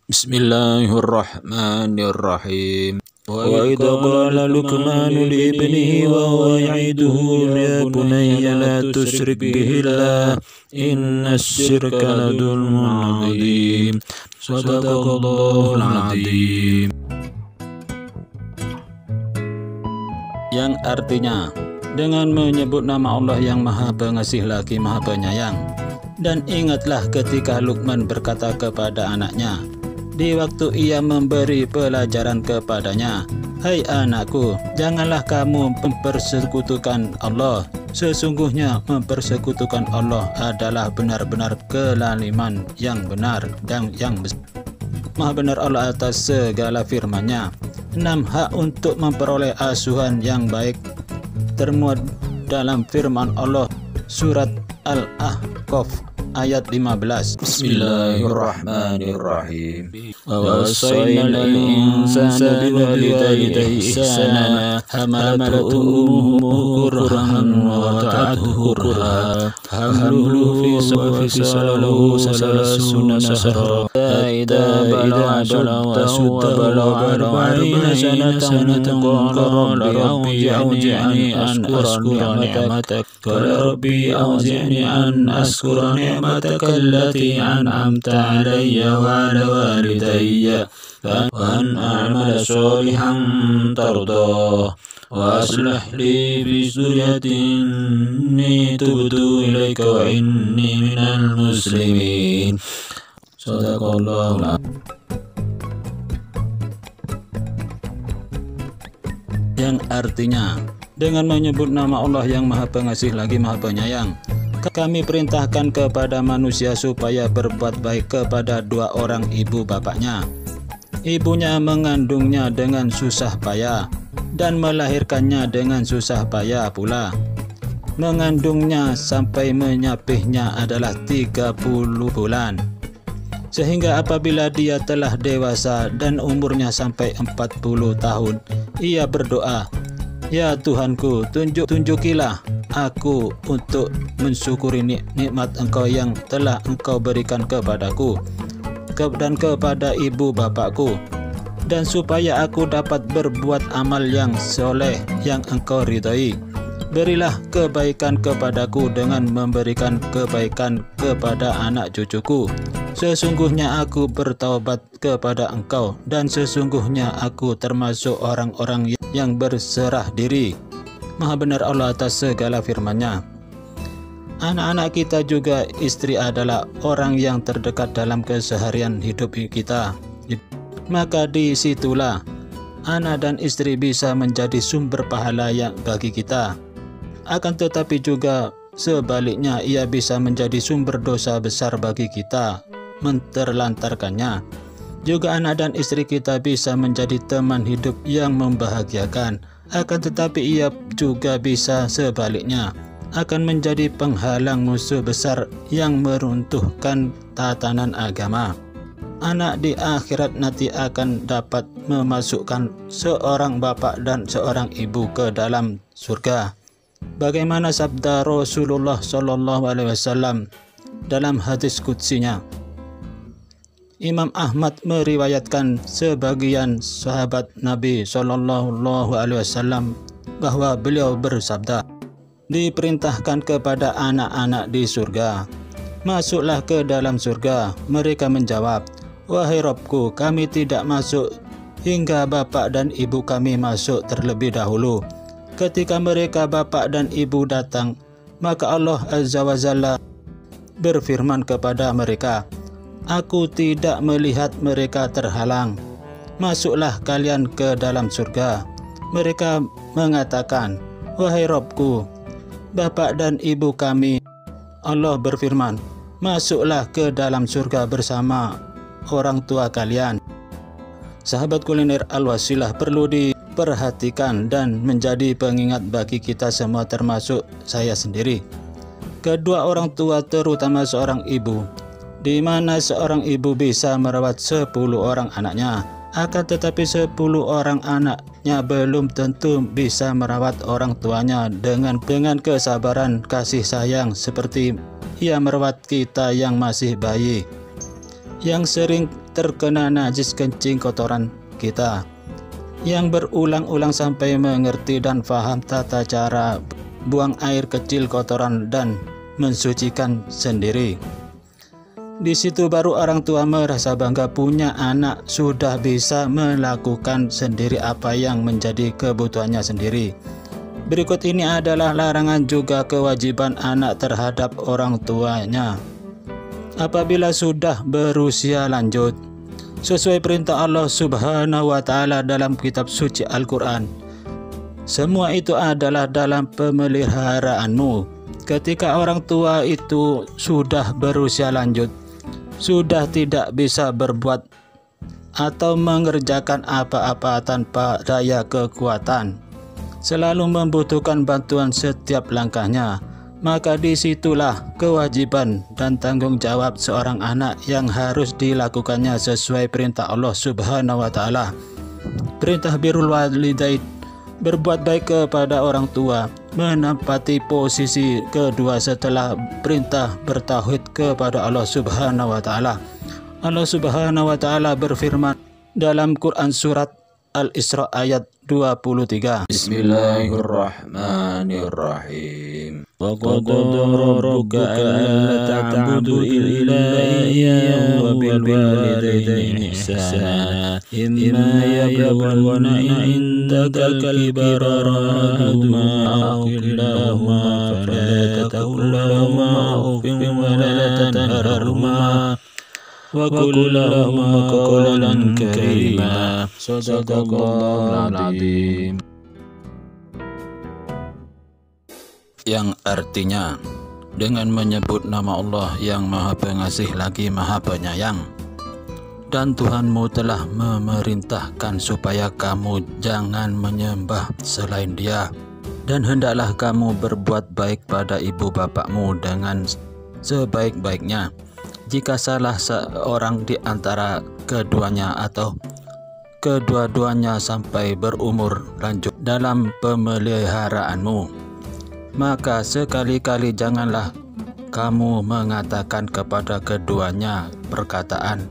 Bismillahirrahmanirrahim. وإذ قال لقمان لابنه وهو يعظه يا بني لا تشرك بالله إن الشرك لظلم عظيم صدق الله العظيم. Yang artinya, dengan menyebut nama Allah yang Maha Pengasih lagi Maha Penyayang. Dan ingatlah ketika Luqman berkata kepada anaknya di waktu ia memberi pelajaran kepadanya, "Hai anakku, janganlah kamu mempersekutukan Allah. Sesungguhnya mempersekutukan Allah adalah benar-benar kelaliman yang benar dan yang besar." Maha benar Allah atas segala firman-Nya. 6. Hak untuk memperoleh asuhan yang baik termuat dalam firman Allah surat Al-Ahqaf ayat 15. Bismillahirrahmanirrahim. ووصينا الإنسان بوالديه إحسانا حملته أمه كرها ووضعته كرها حمله وفصاله 30 شهرا فإذا بلغ أشده 40 سنة قال ربي أوزعني أن أشكر نعمتك قال ربي أوزعني أن أشكر نعمتك التي أنعمت علي وعلى والدي وأن أعمل صالحا ترضاه وأصلح لي في ذريتي إني تبت إليك وإني من المسلمين. صدق الله العظيم. Yang artinya, dengan menyebut nama Allah yang Maha Pengasih lagi Maha Penyayang, kami perintahkan kepada manusia supaya berbuat baik kepada 2 orang ibu bapaknya. Ibunya mengandungnya dengan susah payah dan melahirkannya dengan susah payah pula. Mengandungnya sampai menyapihnya adalah 30 bulan. Sehingga apabila dia telah dewasa dan umurnya sampai 40 tahun, ia berdoa, "Ya Tuhanku, tunjukilah aku untuk mensyukuri nikmat Engkau yang telah Engkau berikan kepadaku dan kepada ibu bapakku, dan supaya aku dapat berbuat amal yang soleh yang Engkau ridhai. Berilah kebaikan kepadaku dengan memberikan kebaikan kepada anak cucuku. Sesungguhnya aku bertaubat kepada Engkau, dan sesungguhnya aku termasuk orang-orang yang berserah diri." Maha benar Allah atas segala firman-Nya. Anak-anak kita juga istri adalah orang yang terdekat dalam keseharian hidup kita. Maka disitulah anak dan istri bisa menjadi sumber pahala yang bagi kita. Akan tetapi juga sebaliknya ia bisa menjadi sumber dosa besar bagi kita menterlantarkannya. Juga anak dan istri kita bisa menjadi teman hidup yang membahagiakan. Akan tetapi ia juga bisa sebaliknya akan menjadi penghalang musuh besar yang meruntuhkan tatanan agama. Anak di akhirat nanti akan dapat memasukkan seorang bapak dan seorang ibu ke dalam surga. Bagaimana sabda Rasulullah SAW dalam hadis qudsinya. Imam Ahmad meriwayatkan sebagian sahabat Nabi SAW bahwa beliau bersabda, diperintahkan kepada anak-anak di surga, masuklah ke dalam surga. Mereka menjawab, wahai Rabbku, kami tidak masuk hingga bapak dan ibu kami masuk terlebih dahulu. Ketika mereka bapak dan ibu datang, maka Allah Azza wa Jalla berfirman kepada mereka, aku tidak melihat mereka terhalang. Masuklah kalian ke dalam surga. Mereka mengatakan, wahai Rabbku, bapak dan ibu kami. Allah berfirman, masuklah ke dalam surga bersama orang tua kalian. Sahabat kuliner Al-Wasilah perlu diperhatikan dan menjadi pengingat bagi kita semua, termasuk saya sendiri. Kedua orang tua, terutama seorang ibu, di mana seorang ibu bisa merawat 10 orang anaknya, akan tetapi 10 orang anaknya belum tentu bisa merawat orang tuanya dengan kesabaran kasih sayang seperti ia merawat kita yang masih bayi, yang sering terkena najis kencing kotoran kita, yang berulang-ulang sampai mengerti dan paham tata cara buang air kecil kotoran dan mensucikan sendiri. Di situ baru orang tua merasa bangga punya anak sudah bisa melakukan sendiri apa yang menjadi kebutuhannya sendiri. Berikut ini adalah larangan juga kewajiban anak terhadap orang tuanya apabila sudah berusia lanjut. Sesuai perintah Allah Subhanahu wa Ta'ala dalam kitab suci Al-Quran, semua itu adalah dalam pemeliharaanmu. Ketika orang tua itu sudah berusia lanjut, sudah tidak bisa berbuat atau mengerjakan apa-apa tanpa daya kekuatan, selalu membutuhkan bantuan setiap langkahnya, maka disitulah kewajiban dan tanggung jawab seorang anak yang harus dilakukannya sesuai perintah Allah Subhanahu wa Ta'ala. Perintah birrul walidain, berbuat baik kepada orang tua, menempati posisi kedua setelah perintah bertauhid kepada Allah Subhanahu wa Ta'ala. Allah Subhanahu wa Ta'ala berfirman dalam Quran surat Al-Isra ayat 23. Bismillahirrahmanirrahim. Wa qadara rabbuka alla ta'budu illa iyyahu wa bil walidayni ihsana. Imma yablughanna indaka al-kibara ahaduhuma aw kilahuma fala taqul lahumā uffin wa la tanharhumā wa qul lahumā qawlan karīmā. Shadaqallahul adzim. Yang artinya, dengan menyebut nama Allah yang Maha Pengasih lagi Maha Penyayang, dan Tuhanmu telah memerintahkan supaya kamu jangan menyembah selain Dia, dan hendaklah kamu berbuat baik pada ibu bapakmu dengan sebaik-baiknya. Jika salah seorang di antara keduanya atau kedua-duanya sampai berumur lanjut dalam pemeliharaanmu, maka sekali-kali janganlah kamu mengatakan kepada keduanya perkataan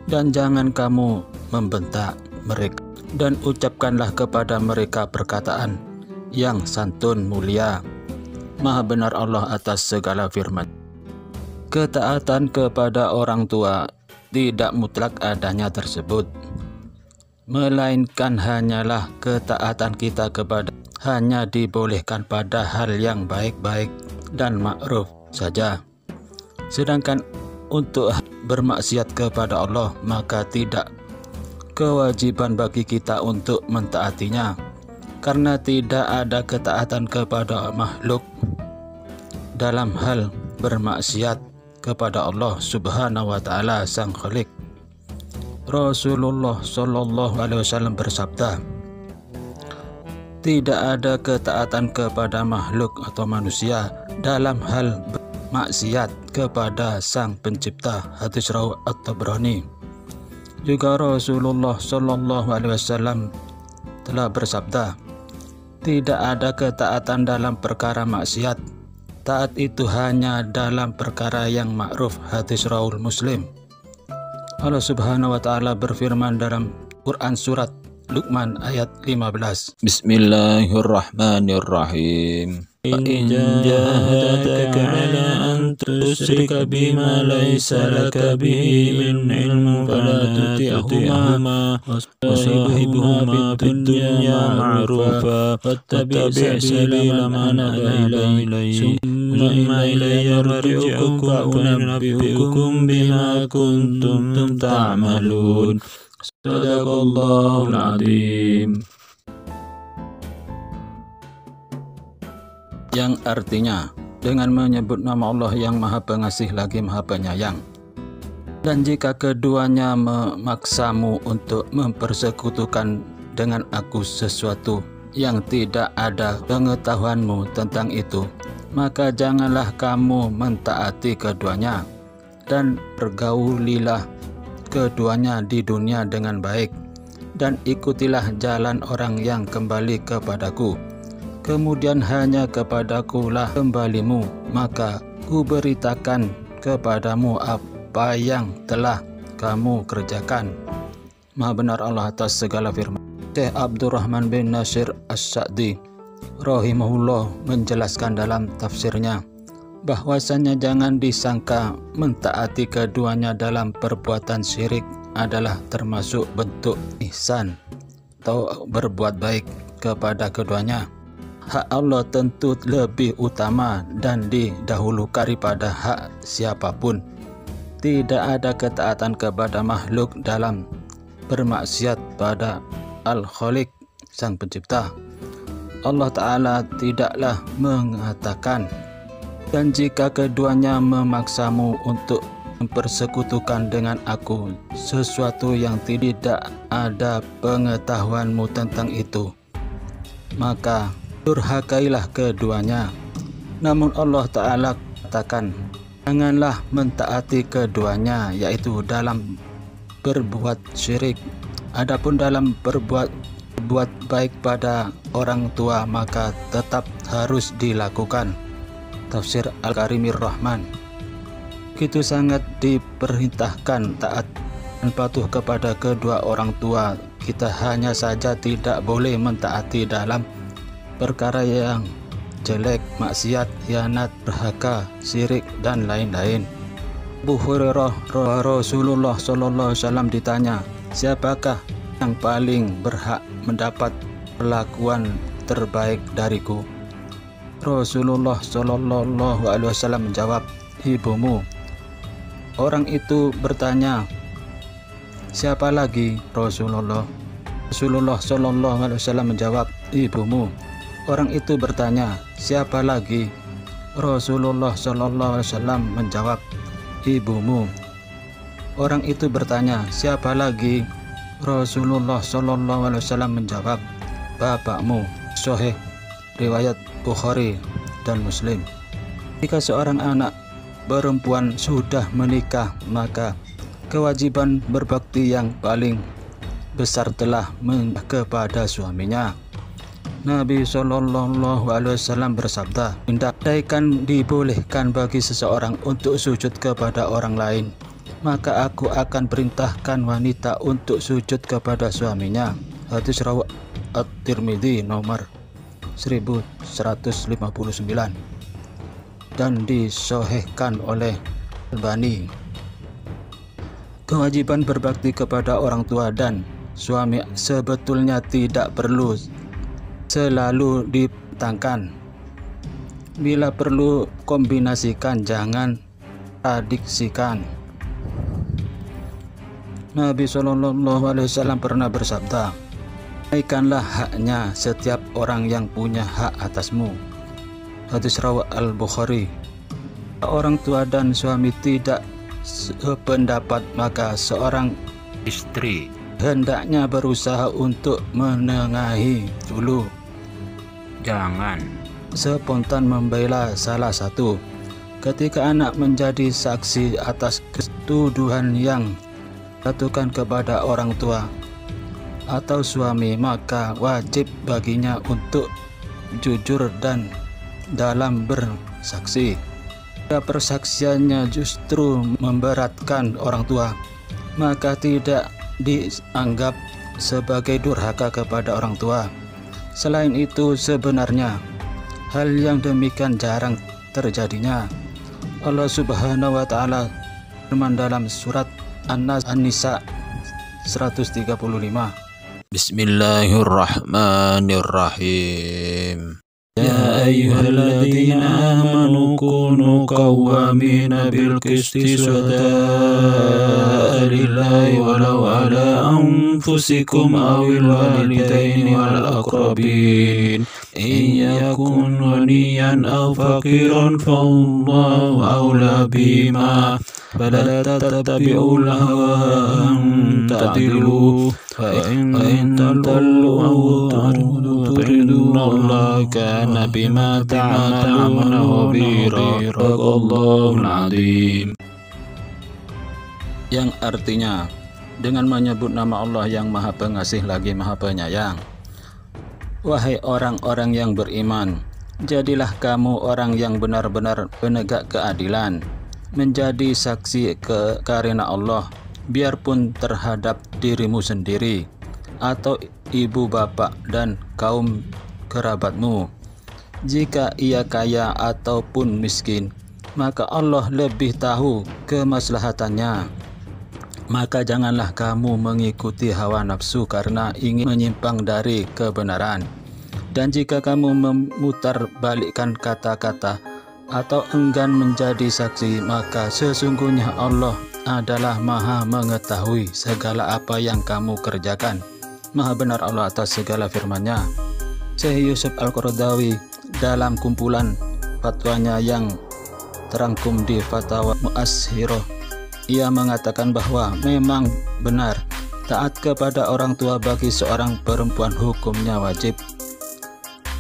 dan jangan kamu membentak mereka, dan ucapkanlah kepada mereka perkataan yang santun mulia. Maha benar Allah atas segala firman. Ketaatan kepada orang tua tidak mutlak adanya tersebut, melainkan hanyalah ketaatan kita kepada hanya dibolehkan pada hal yang baik-baik dan ma'ruf saja. Sedangkan untuk bermaksiat kepada Allah, maka tidak kewajiban bagi kita untuk mentaatinya, karena tidak ada ketaatan kepada makhluk dalam hal bermaksiat kepada Allah Subhanahu wa Ta'ala Sang Khalik. Rasulullah Shallallahu Alaihi Wasallam bersabda, tidak ada ketaatan kepada makhluk atau manusia dalam hal maksiat kepada Sang Pencipta. Hadis riwayat At-Tabrani. Juga Rasulullah Shallallahu Alaihi Wasallam telah bersabda, tidak ada ketaatan dalam perkara maksiat, taat itu hanya dalam perkara yang ma'ruf. Hadis riwayat Muslim. Allah Subhanahu wa Ta'ala berfirman dalam Quran surat Luqman ayat 15. Bismillahirrahmanirrahim. إن جاهداك على أن تشرك بما ليس لك به من علم فلا تطعهما وصاحبهما في الدنيا معروفا واتبع سبيل من أناب إلي ثم إلي مرجعكم فأنبئكم بما كنتم تعملون. صدق الله العظيم. Yang artinya dengan menyebut nama Allah yang Maha Pengasih lagi Maha Penyayang. Dan jika keduanya memaksamu untuk mempersekutukan dengan aku sesuatu yang tidak ada pengetahuanmu tentang itu, maka janganlah kamu mentaati keduanya, dan pergaulilah keduanya di dunia dengan baik, dan ikutilah jalan orang yang kembali kepadaku. Kemudian hanya kepadakulah kembalimu, maka kuberitakan kepadamu apa yang telah kamu kerjakan. Maha benar Allah atas segala firman. Syekh Abdurrahman bin Nasir As-Sa'di rahimahullah menjelaskan dalam tafsirnya bahwasanya jangan disangka mentaati keduanya dalam perbuatan syirik adalah termasuk bentuk ihsan atau berbuat baik kepada keduanya. Hak Allah tentu lebih utama dan didahulukan daripada hak siapapun. Tidak ada ketaatan kepada makhluk dalam bermaksiat pada Al-Khaliq, Sang Pencipta. Allah Ta'ala tidaklah mengatakan, dan jika keduanya memaksamu untuk mempersekutukan dengan aku sesuatu yang tidak ada pengetahuanmu tentang itu, maka durhakailah keduanya. Namun Allah Ta'ala katakan, janganlah mentaati keduanya, yaitu dalam berbuat syirik. Adapun dalam berbuat baik pada orang tua maka tetap harus dilakukan. Tafsir Al-Karimir Rahman. Begitu sangat diperintahkan taat dan patuh kepada kedua orang tua. Kita hanya saja tidak boleh mentaati dalam perkara yang jelek, maksiat, khianat, durhaka, syirik, dan lain-lain. Abu Hurairah Rasulullah SAW ditanya, siapakah yang paling berhak mendapat perlakuan terbaik dariku? Rasulullah SAW menjawab, ibumu. Orang itu bertanya, siapa lagi? Rasulullah SAW menjawab, ibumu. Orang itu bertanya, siapa lagi? Rasulullah SAW menjawab, ibumu. Orang itu bertanya, siapa lagi? Rasulullah SAW menjawab, bapakmu. Sahih riwayat Bukhari dan Muslim. Jika seorang anak perempuan sudah menikah, maka kewajiban berbakti yang paling besar telah kepada suaminya. Nabi SAW bersabda, andaikan dibolehkan bagi seseorang untuk sujud kepada orang lain, maka aku akan perintahkan wanita untuk sujud kepada suaminya. Hadis riwayat At-Tirmidzi nomor 1159 dan disahihkan oleh Albani. Kewajiban berbakti kepada orang tua dan suami sebetulnya tidak perlu selalu ditekankan. Bila perlu kombinasikan, jangan adiksikan. Nabi SAW pernah bersabda, tunaikanlah haknya setiap orang yang punya hak atasmu. Hadis riwayat Al-Bukhari. Orang tua dan suami tidak sependapat, maka seorang istri hendaknya berusaha untuk menengahi dulu. Jangan spontan membela salah satu. Ketika anak menjadi saksi atas tuduhan yang dilakukan kepada orang tua atau suami, maka wajib baginya untuk jujur dan dalam bersaksi. Jika persaksiannya justru memberatkan orang tua, maka tidak dianggap sebagai durhaka kepada orang tua. Selain itu, sebenarnya hal yang demikian jarang terjadinya. Allah Subhanahu wa Ta'ala firman dalam surat An-Nisa 135. Bismillahirrahmanirrahim. Ya ayyuhalladzina amanu kunu qawwamina bil qisti syuhada'a lillahi walau ala anfusikum awil walidaini wal aqrabin in yakun ghaniyan aw faqiran fallahu awla bima fala tattabi'ul hawa an ta'dilu fa in tadallu aw tu'ridullaha kana bima ta'maluna khabira. Allahul azim. Yang artinya, dengan menyebut nama Allah yang Maha Pengasih lagi Maha Penyayang. Wahai orang-orang yang beriman, jadilah kamu orang yang benar-benar penegak keadilan, menjadi saksi karena Allah, biarpun terhadap dirimu sendiri, atau ibu bapak dan kaum kerabatmu. Jika ia kaya ataupun miskin, maka Allah lebih tahu kemaslahatannya. Maka janganlah kamu mengikuti hawa nafsu karena ingin menyimpang dari kebenaran. Dan jika kamu memutarbalikkan kata-kata atau enggan menjadi saksi, maka sesungguhnya Allah adalah Maha mengetahui segala apa yang kamu kerjakan. Maha benar Allah atas segala firman-Nya. Syekh Yusuf Al-Qaradawi dalam kumpulan fatwanya yang terangkum di Fatawa Mu'ashirah, ia mengatakan bahwa memang benar taat kepada orang tua bagi seorang perempuan hukumnya wajib.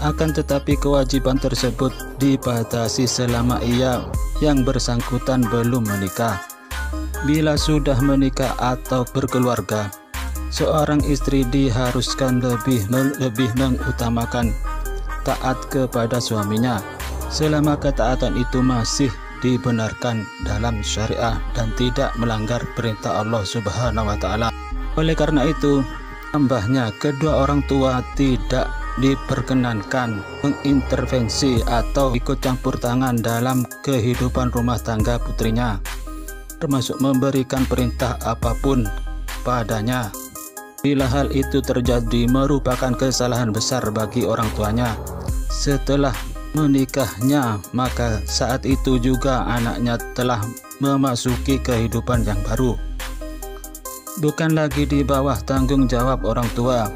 Akan tetapi kewajiban tersebut dibatasi selama ia yang bersangkutan belum menikah. Bila sudah menikah atau berkeluarga, seorang istri diharuskan lebih mengutamakan taat kepada suaminya selama ketaatan itu masih dibenarkan dalam syariah dan tidak melanggar perintah Allah Subhanahu wa Ta'ala. Oleh karena itu, tambahnya kedua orang tua tidak diperkenankan mengintervensi atau ikut campur tangan dalam kehidupan rumah tangga putrinya, termasuk memberikan perintah apapun padanya. Bila hal itu terjadi, merupakan kesalahan besar bagi orang tuanya. Setelah menikahnya, maka saat itu juga anaknya telah memasuki kehidupan yang baru, bukan lagi di bawah tanggung jawab orang tua,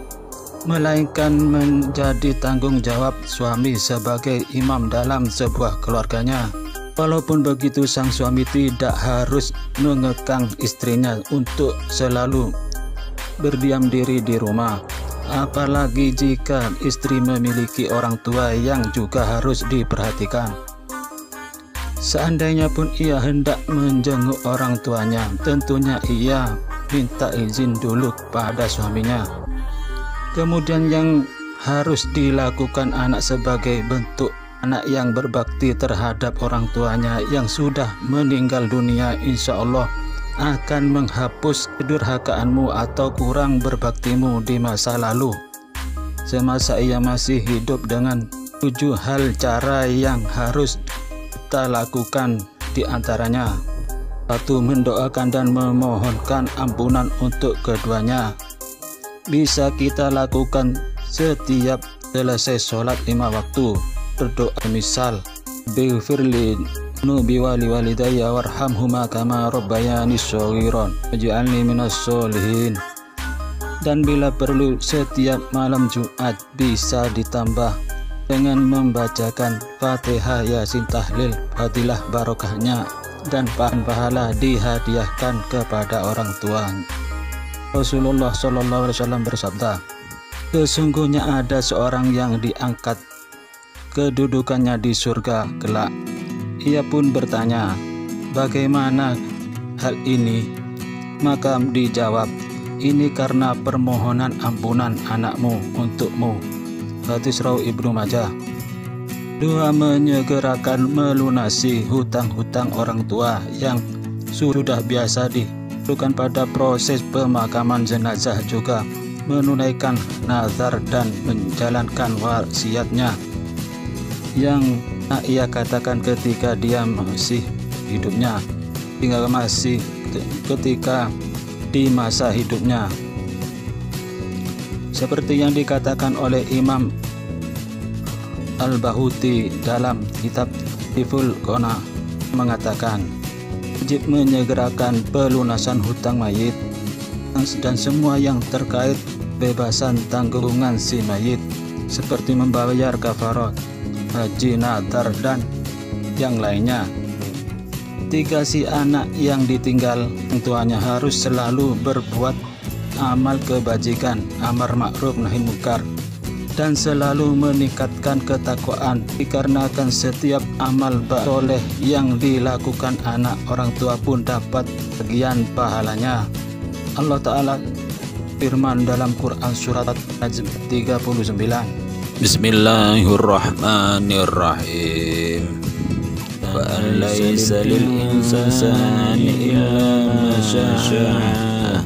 melainkan menjadi tanggung jawab suami sebagai imam dalam sebuah keluarganya. Walaupun begitu, sang suami tidak harus mengekang istrinya untuk selalu berdiam diri di rumah, apalagi jika istri memiliki orang tua yang juga harus diperhatikan. Seandainya pun ia hendak menjenguk orang tuanya, tentunya ia minta izin dulu pada suaminya. Kemudian yang harus dilakukan anak sebagai bentuk anak yang berbakti terhadap orang tuanya yang sudah meninggal dunia, insya Allah akan menghapus kedurhakaanmu atau kurang berbaktimu di masa lalu, semasa ia masih hidup, dengan 7 hal cara yang harus kita lakukan. Di antaranya, 1. Mendoakan dan memohonkan ampunan untuk keduanya. Bisa kita lakukan setiap selesai sholat 5 waktu. Berdoa misal, Bighfirli nubi wali walidayya warhamhuma kama rabbayani shaghiran waj'alni minas sholihin. Dan bila perlu setiap malam Jumat bisa ditambah dengan membacakan Fatihah, Yasin, Tahlil, fadilah barokahnya dan pahala dihadiahkan kepada orang tua. Rasulullah SAW bersabda, sesungguhnya ada seorang yang diangkat kedudukannya di surga kelak. Ia pun bertanya, bagaimana hal ini? Maka dijawab, ini karena permohonan ampunan anakmu untukmu. Hadis riwayat Ibnu Majah. 2. Menyegerakan melunasi hutang-hutang orang tua yang sudah biasa dilakukan pada proses pemakaman jenazah juga menunaikan nazar dan menjalankan wasiatnya yang ia katakan ketika dia masih hidupnya hingga masih ketika di masa hidupnya, seperti yang dikatakan oleh Imam Al-Bahuti dalam kitab Tiful Qona mengatakan, wajib menyegerakan pelunasan hutang mayit dan semua yang terkait bebasan tanggungan si mayit, seperti membayar kafarat, haji, nadar, dan yang lainnya. 3, si anak yang ditinggal orang tuanya harus selalu berbuat amal kebajikan, amar ma'ruf nahi munkar, dan selalu meningkatkan ketakwaan, dikarenakan setiap amal soleh yang dilakukan anak orang tua pun dapat bagian pahalanya. Allah Ta'ala firman dalam Quran surat Najm 39, Bismillahirrahmanirrahim. Wa laysa lil insani illa ma syaa.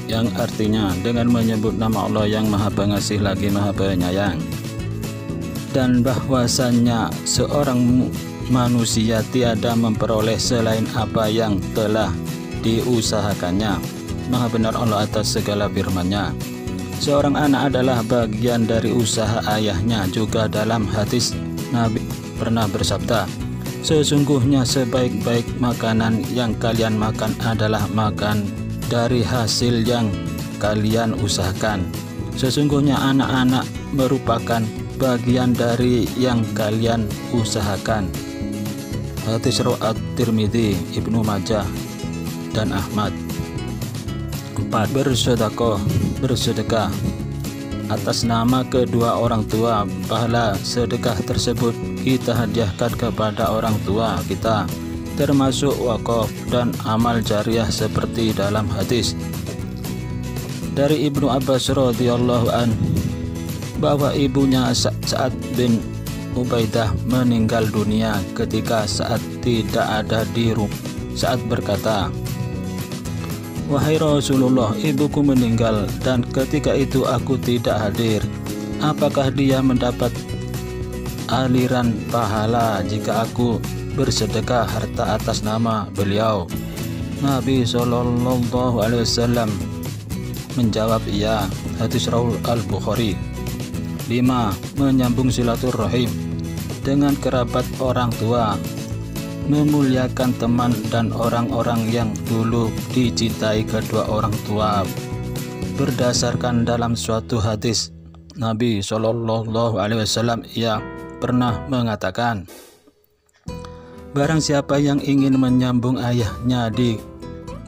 Yang artinya dengan menyebut nama Allah yang Maha Pengasih lagi Maha Penyayang, dan bahwasannya seorang manusia tiada memperoleh selain apa yang telah diusahakannya. Maha benar Allah atas segala firman-Nya. Seorang anak adalah bagian dari usaha ayahnya. Juga dalam hadis Nabi pernah bersabda, sesungguhnya sebaik-baik makanan yang kalian makan adalah makan dari hasil yang kalian usahakan. Sesungguhnya anak-anak merupakan bagian dari yang kalian usahakan. Hadis riwayat Tirmidzi, Ibnu Majah, dan Ahmad. 4. Bersedekah atas nama kedua orang tua. Pahala sedekah tersebut kita hadiahkan kepada orang tua kita, termasuk wakaf dan amal jariah seperti dalam hadis dari Ibnu Abbas radhiyallahu an bahwa ibunya Sa'ad bin Ubaidah meninggal dunia ketika Sa'ad tidak ada di rumah. Sa'ad berkata, wahai Rasulullah, ibuku meninggal dan ketika itu aku tidak hadir. Apakah dia mendapat aliran pahala jika aku bersedekah harta atas nama beliau? Nabi SAW menjawab, iya. Hadis riwayat Al-Bukhari. 5. Menyambung silaturahim dengan kerabat orang tua, memuliakan teman dan orang-orang yang dulu dicintai kedua orang tua. Berdasarkan dalam suatu hadis Nabi SAW, ia pernah mengatakan, barang siapa yang ingin menyambung ayahnya di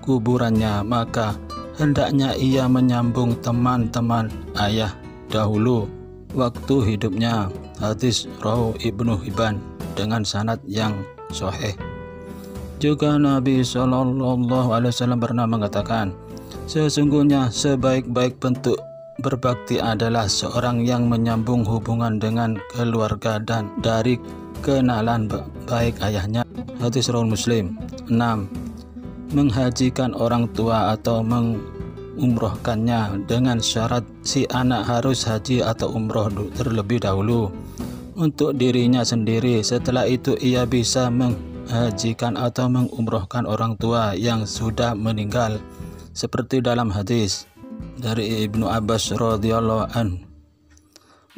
kuburannya, maka hendaknya ia menyambung teman-teman ayah dahulu waktu hidupnya. Hadis rawi Ibnu Hibban dengan sanad yang sahih. Juga Nabi SAW pernah mengatakan, sesungguhnya sebaik-baik bentuk berbakti adalah seorang yang menyambung hubungan dengan keluarga dan dari kenalan baik ayahnya. Hadis riwayat Muslim. 6. Menghajikan orang tua atau mengumrohkannya dengan syarat si anak harus haji atau umroh terlebih dahulu untuk dirinya sendiri. Setelah itu ia bisa menghajikan atau mengumrohkan orang tua yang sudah meninggal, seperti dalam hadis dari Ibnu Abbas radhiyallahu anhu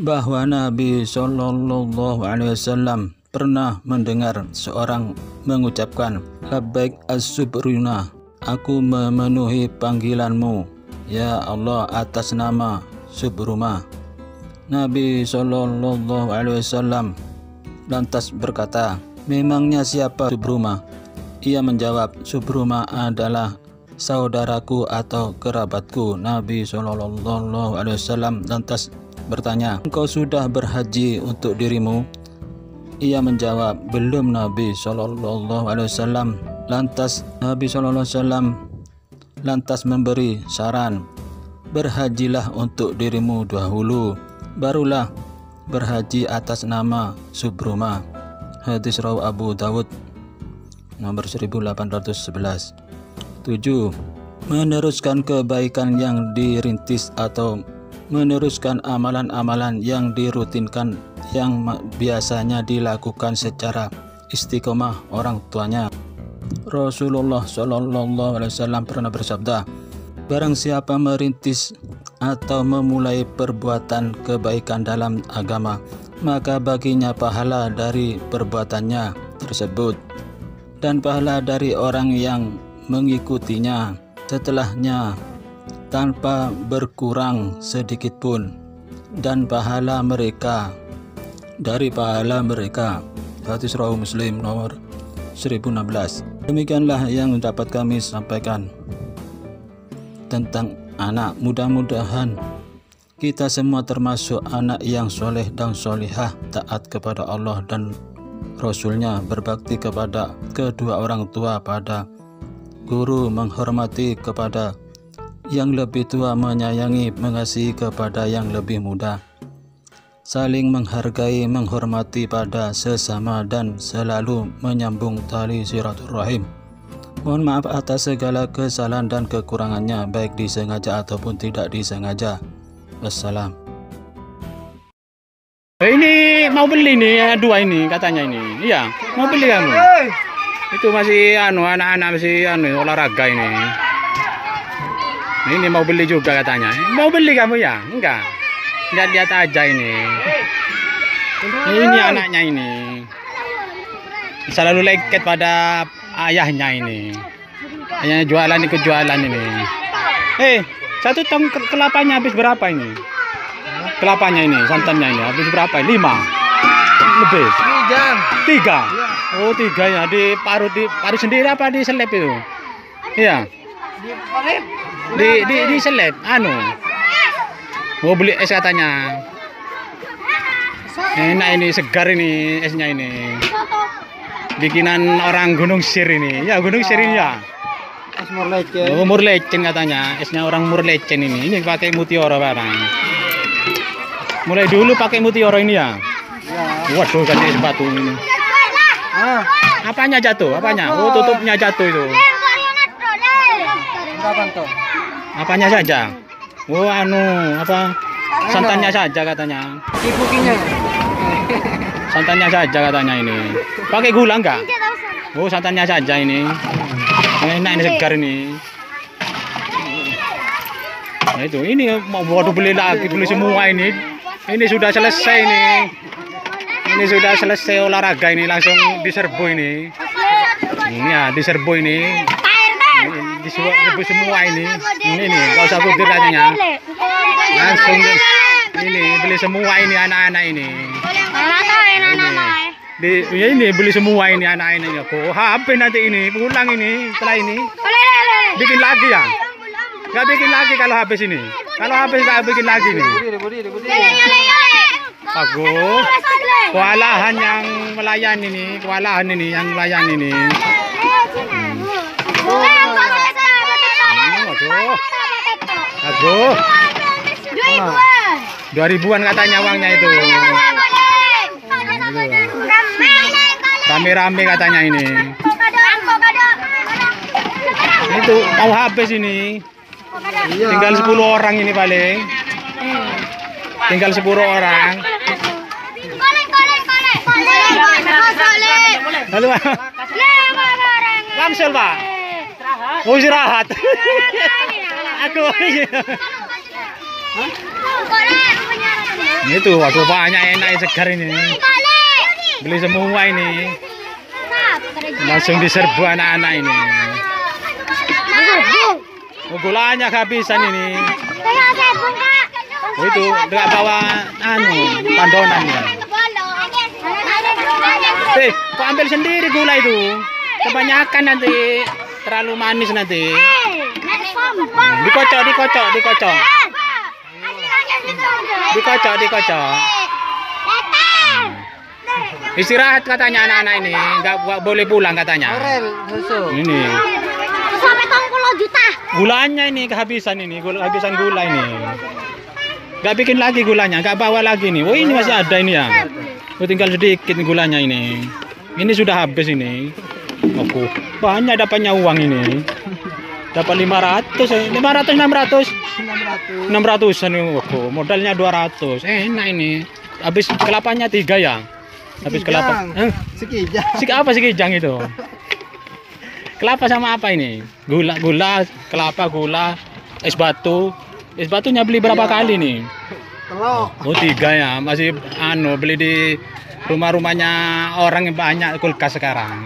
bahwa Nabi SAW pernah mendengar seorang mengucapkan, labbaik as-subruna, aku memenuhi panggilanmu ya Allah atas nama Subruma. Nabi SAW lantas berkata, memangnya siapa Subruma? Ia menjawab, Subruma adalah saudaraku atau kerabatku. Nabi SAW lantas bertanya, engkau sudah berhaji untuk dirimu? Ia menjawab, belum. Nabi SAW lantas memberi saran, berhajilah untuk dirimu dahulu, barulah berhaji atas nama Subruma. Hadis riwayat Abu Dawud nomor 1811. 7. Meneruskan kebaikan yang dirintis atau meneruskan amalan-amalan yang dirutinkan yang biasanya dilakukan secara istiqomah orang tuanya. Rasulullah Shallallahu Alaihi Wasallam pernah bersabda, barang siapa merintis atau memulai perbuatan kebaikan dalam agama, maka baginya pahala dari perbuatannya tersebut dan pahala dari orang yang mengikutinya setelahnya tanpa berkurang sedikit pun, dan pahala mereka dari pahala mereka. Hadis riwayat Muslim nomor 1016. Demikianlah yang dapat kami sampaikan tentang anak. Mudah-mudahan kita semua termasuk anak yang soleh dan solihah, taat kepada Allah dan Rasulnya, berbakti kepada kedua orang tua, pada guru, menghormati kepada yang lebih tua, menyayangi, mengasihi kepada yang lebih muda, saling menghargai, menghormati pada sesama, dan selalu menyambung tali silaturahim. Mohon maaf atas segala kesalahan dan kekurangannya, baik disengaja ataupun tidak disengaja. Wassalam. Ini mau beli nih, dua ini katanya ini. Iya, mau beli kamu. Itu masih anak-anak masih olahraga ini. Ini mau beli juga katanya. Mau beli kamu ya? Enggak. Lihat-lihat aja ini. Ini anaknya ini. Selalu lengket pada ayahnya ini. Ayahnya jualan, ikut jualan ini. Satu tong kelapanya habis berapa ini? Kelapanya ini, santannya ini habis berapa? 5 lebih. 3. Oh, 3 ya. Diparut sendiri apa diselip itu? Iya. Di seleb mau beli es katanya. Enak ini, segar ini esnya ini, bikinan orang Gunung Sir ini. Ya, Gunung Sir ini ya. Es Murlecen. Oh, Murlecen katanya, esnya orang Murlecen ini pakai mutiara barang. Mulai dulu pakai mutiara ini ya. Waduh, ganti sepatu ini. Apanya jatuh? Apanya? Oh, tutupnya jatuh itu. Apanya saja? Oh, apa? Santannya saja katanya. Santannya saja katanya ini. Pakai gula enggak? Oh, santannya saja ini. Enak ini, segar ini. Nah itu, ini mau beli lagi, beli semua ini. Ini sudah selesai ini. Ini sudah selesai olahraga ini, langsung diserbu ini. Ini ya, diserbu ini. Diserbu semua ini. Ini nih, enggak usah kudir katanya. Langsung ini beli semua ini anak-anak ini. Ini beli semua ini anak-anak ini. Kok habis nanti ini, pulang ini setelah ini. Bikin lagi ya? Nggak bikin lagi kalau habis ini. Kalau habis nggak bikin lagi nih. Bagus. Kewalahan yang melayan ini, kewalahan ini yang melayan ini. Aduh. 2.000-an katanya uangnya itu. Rame-rame katanya ini. Itu mau habis ini. Tinggal 10 orang ini paling. Tinggal 10 orang. Halo, Pak. Langsung, Pak. Mau istirahat. Aku. Itu waduh, banyak enak segar ini. Beli semua ini. Langsung diserbu anak-anak ini. Gulanya kehabisan ini. Oh, itu enggak bawa pandonan ya. Kok ambil sendiri gula itu? Kebanyakan nanti terlalu manis nanti. Dikocok. Istirahat katanya anak-anak ini, enggak boleh pulang katanya. Ini. Sampai 30 juta. Gulanya ini kehabisan ini, kehabisan gula ini. Enggak bikin lagi gulanya, enggak bawa lagi nih. Oh, ini masih ada ini ya. Oh, tinggal sedikit gulanya ini. Ini sudah habis ini. Aku banyak dapatnya uang ini. Dapat 500 eh. 500 600. 600. 600-an nih, oh, modalnya 200. Enak ini. Habis kelapanya 3 ya. Habis kelapa. Sekijang. Apa sih kijang itu? Kelapa sama apa ini? Gula, kelapa, gula, es batu. Es batunya beli berapa kali nih? Telok. Oh 3 ya. Masih beli di rumah-rumahnya orang yang banyak kulkas sekarang.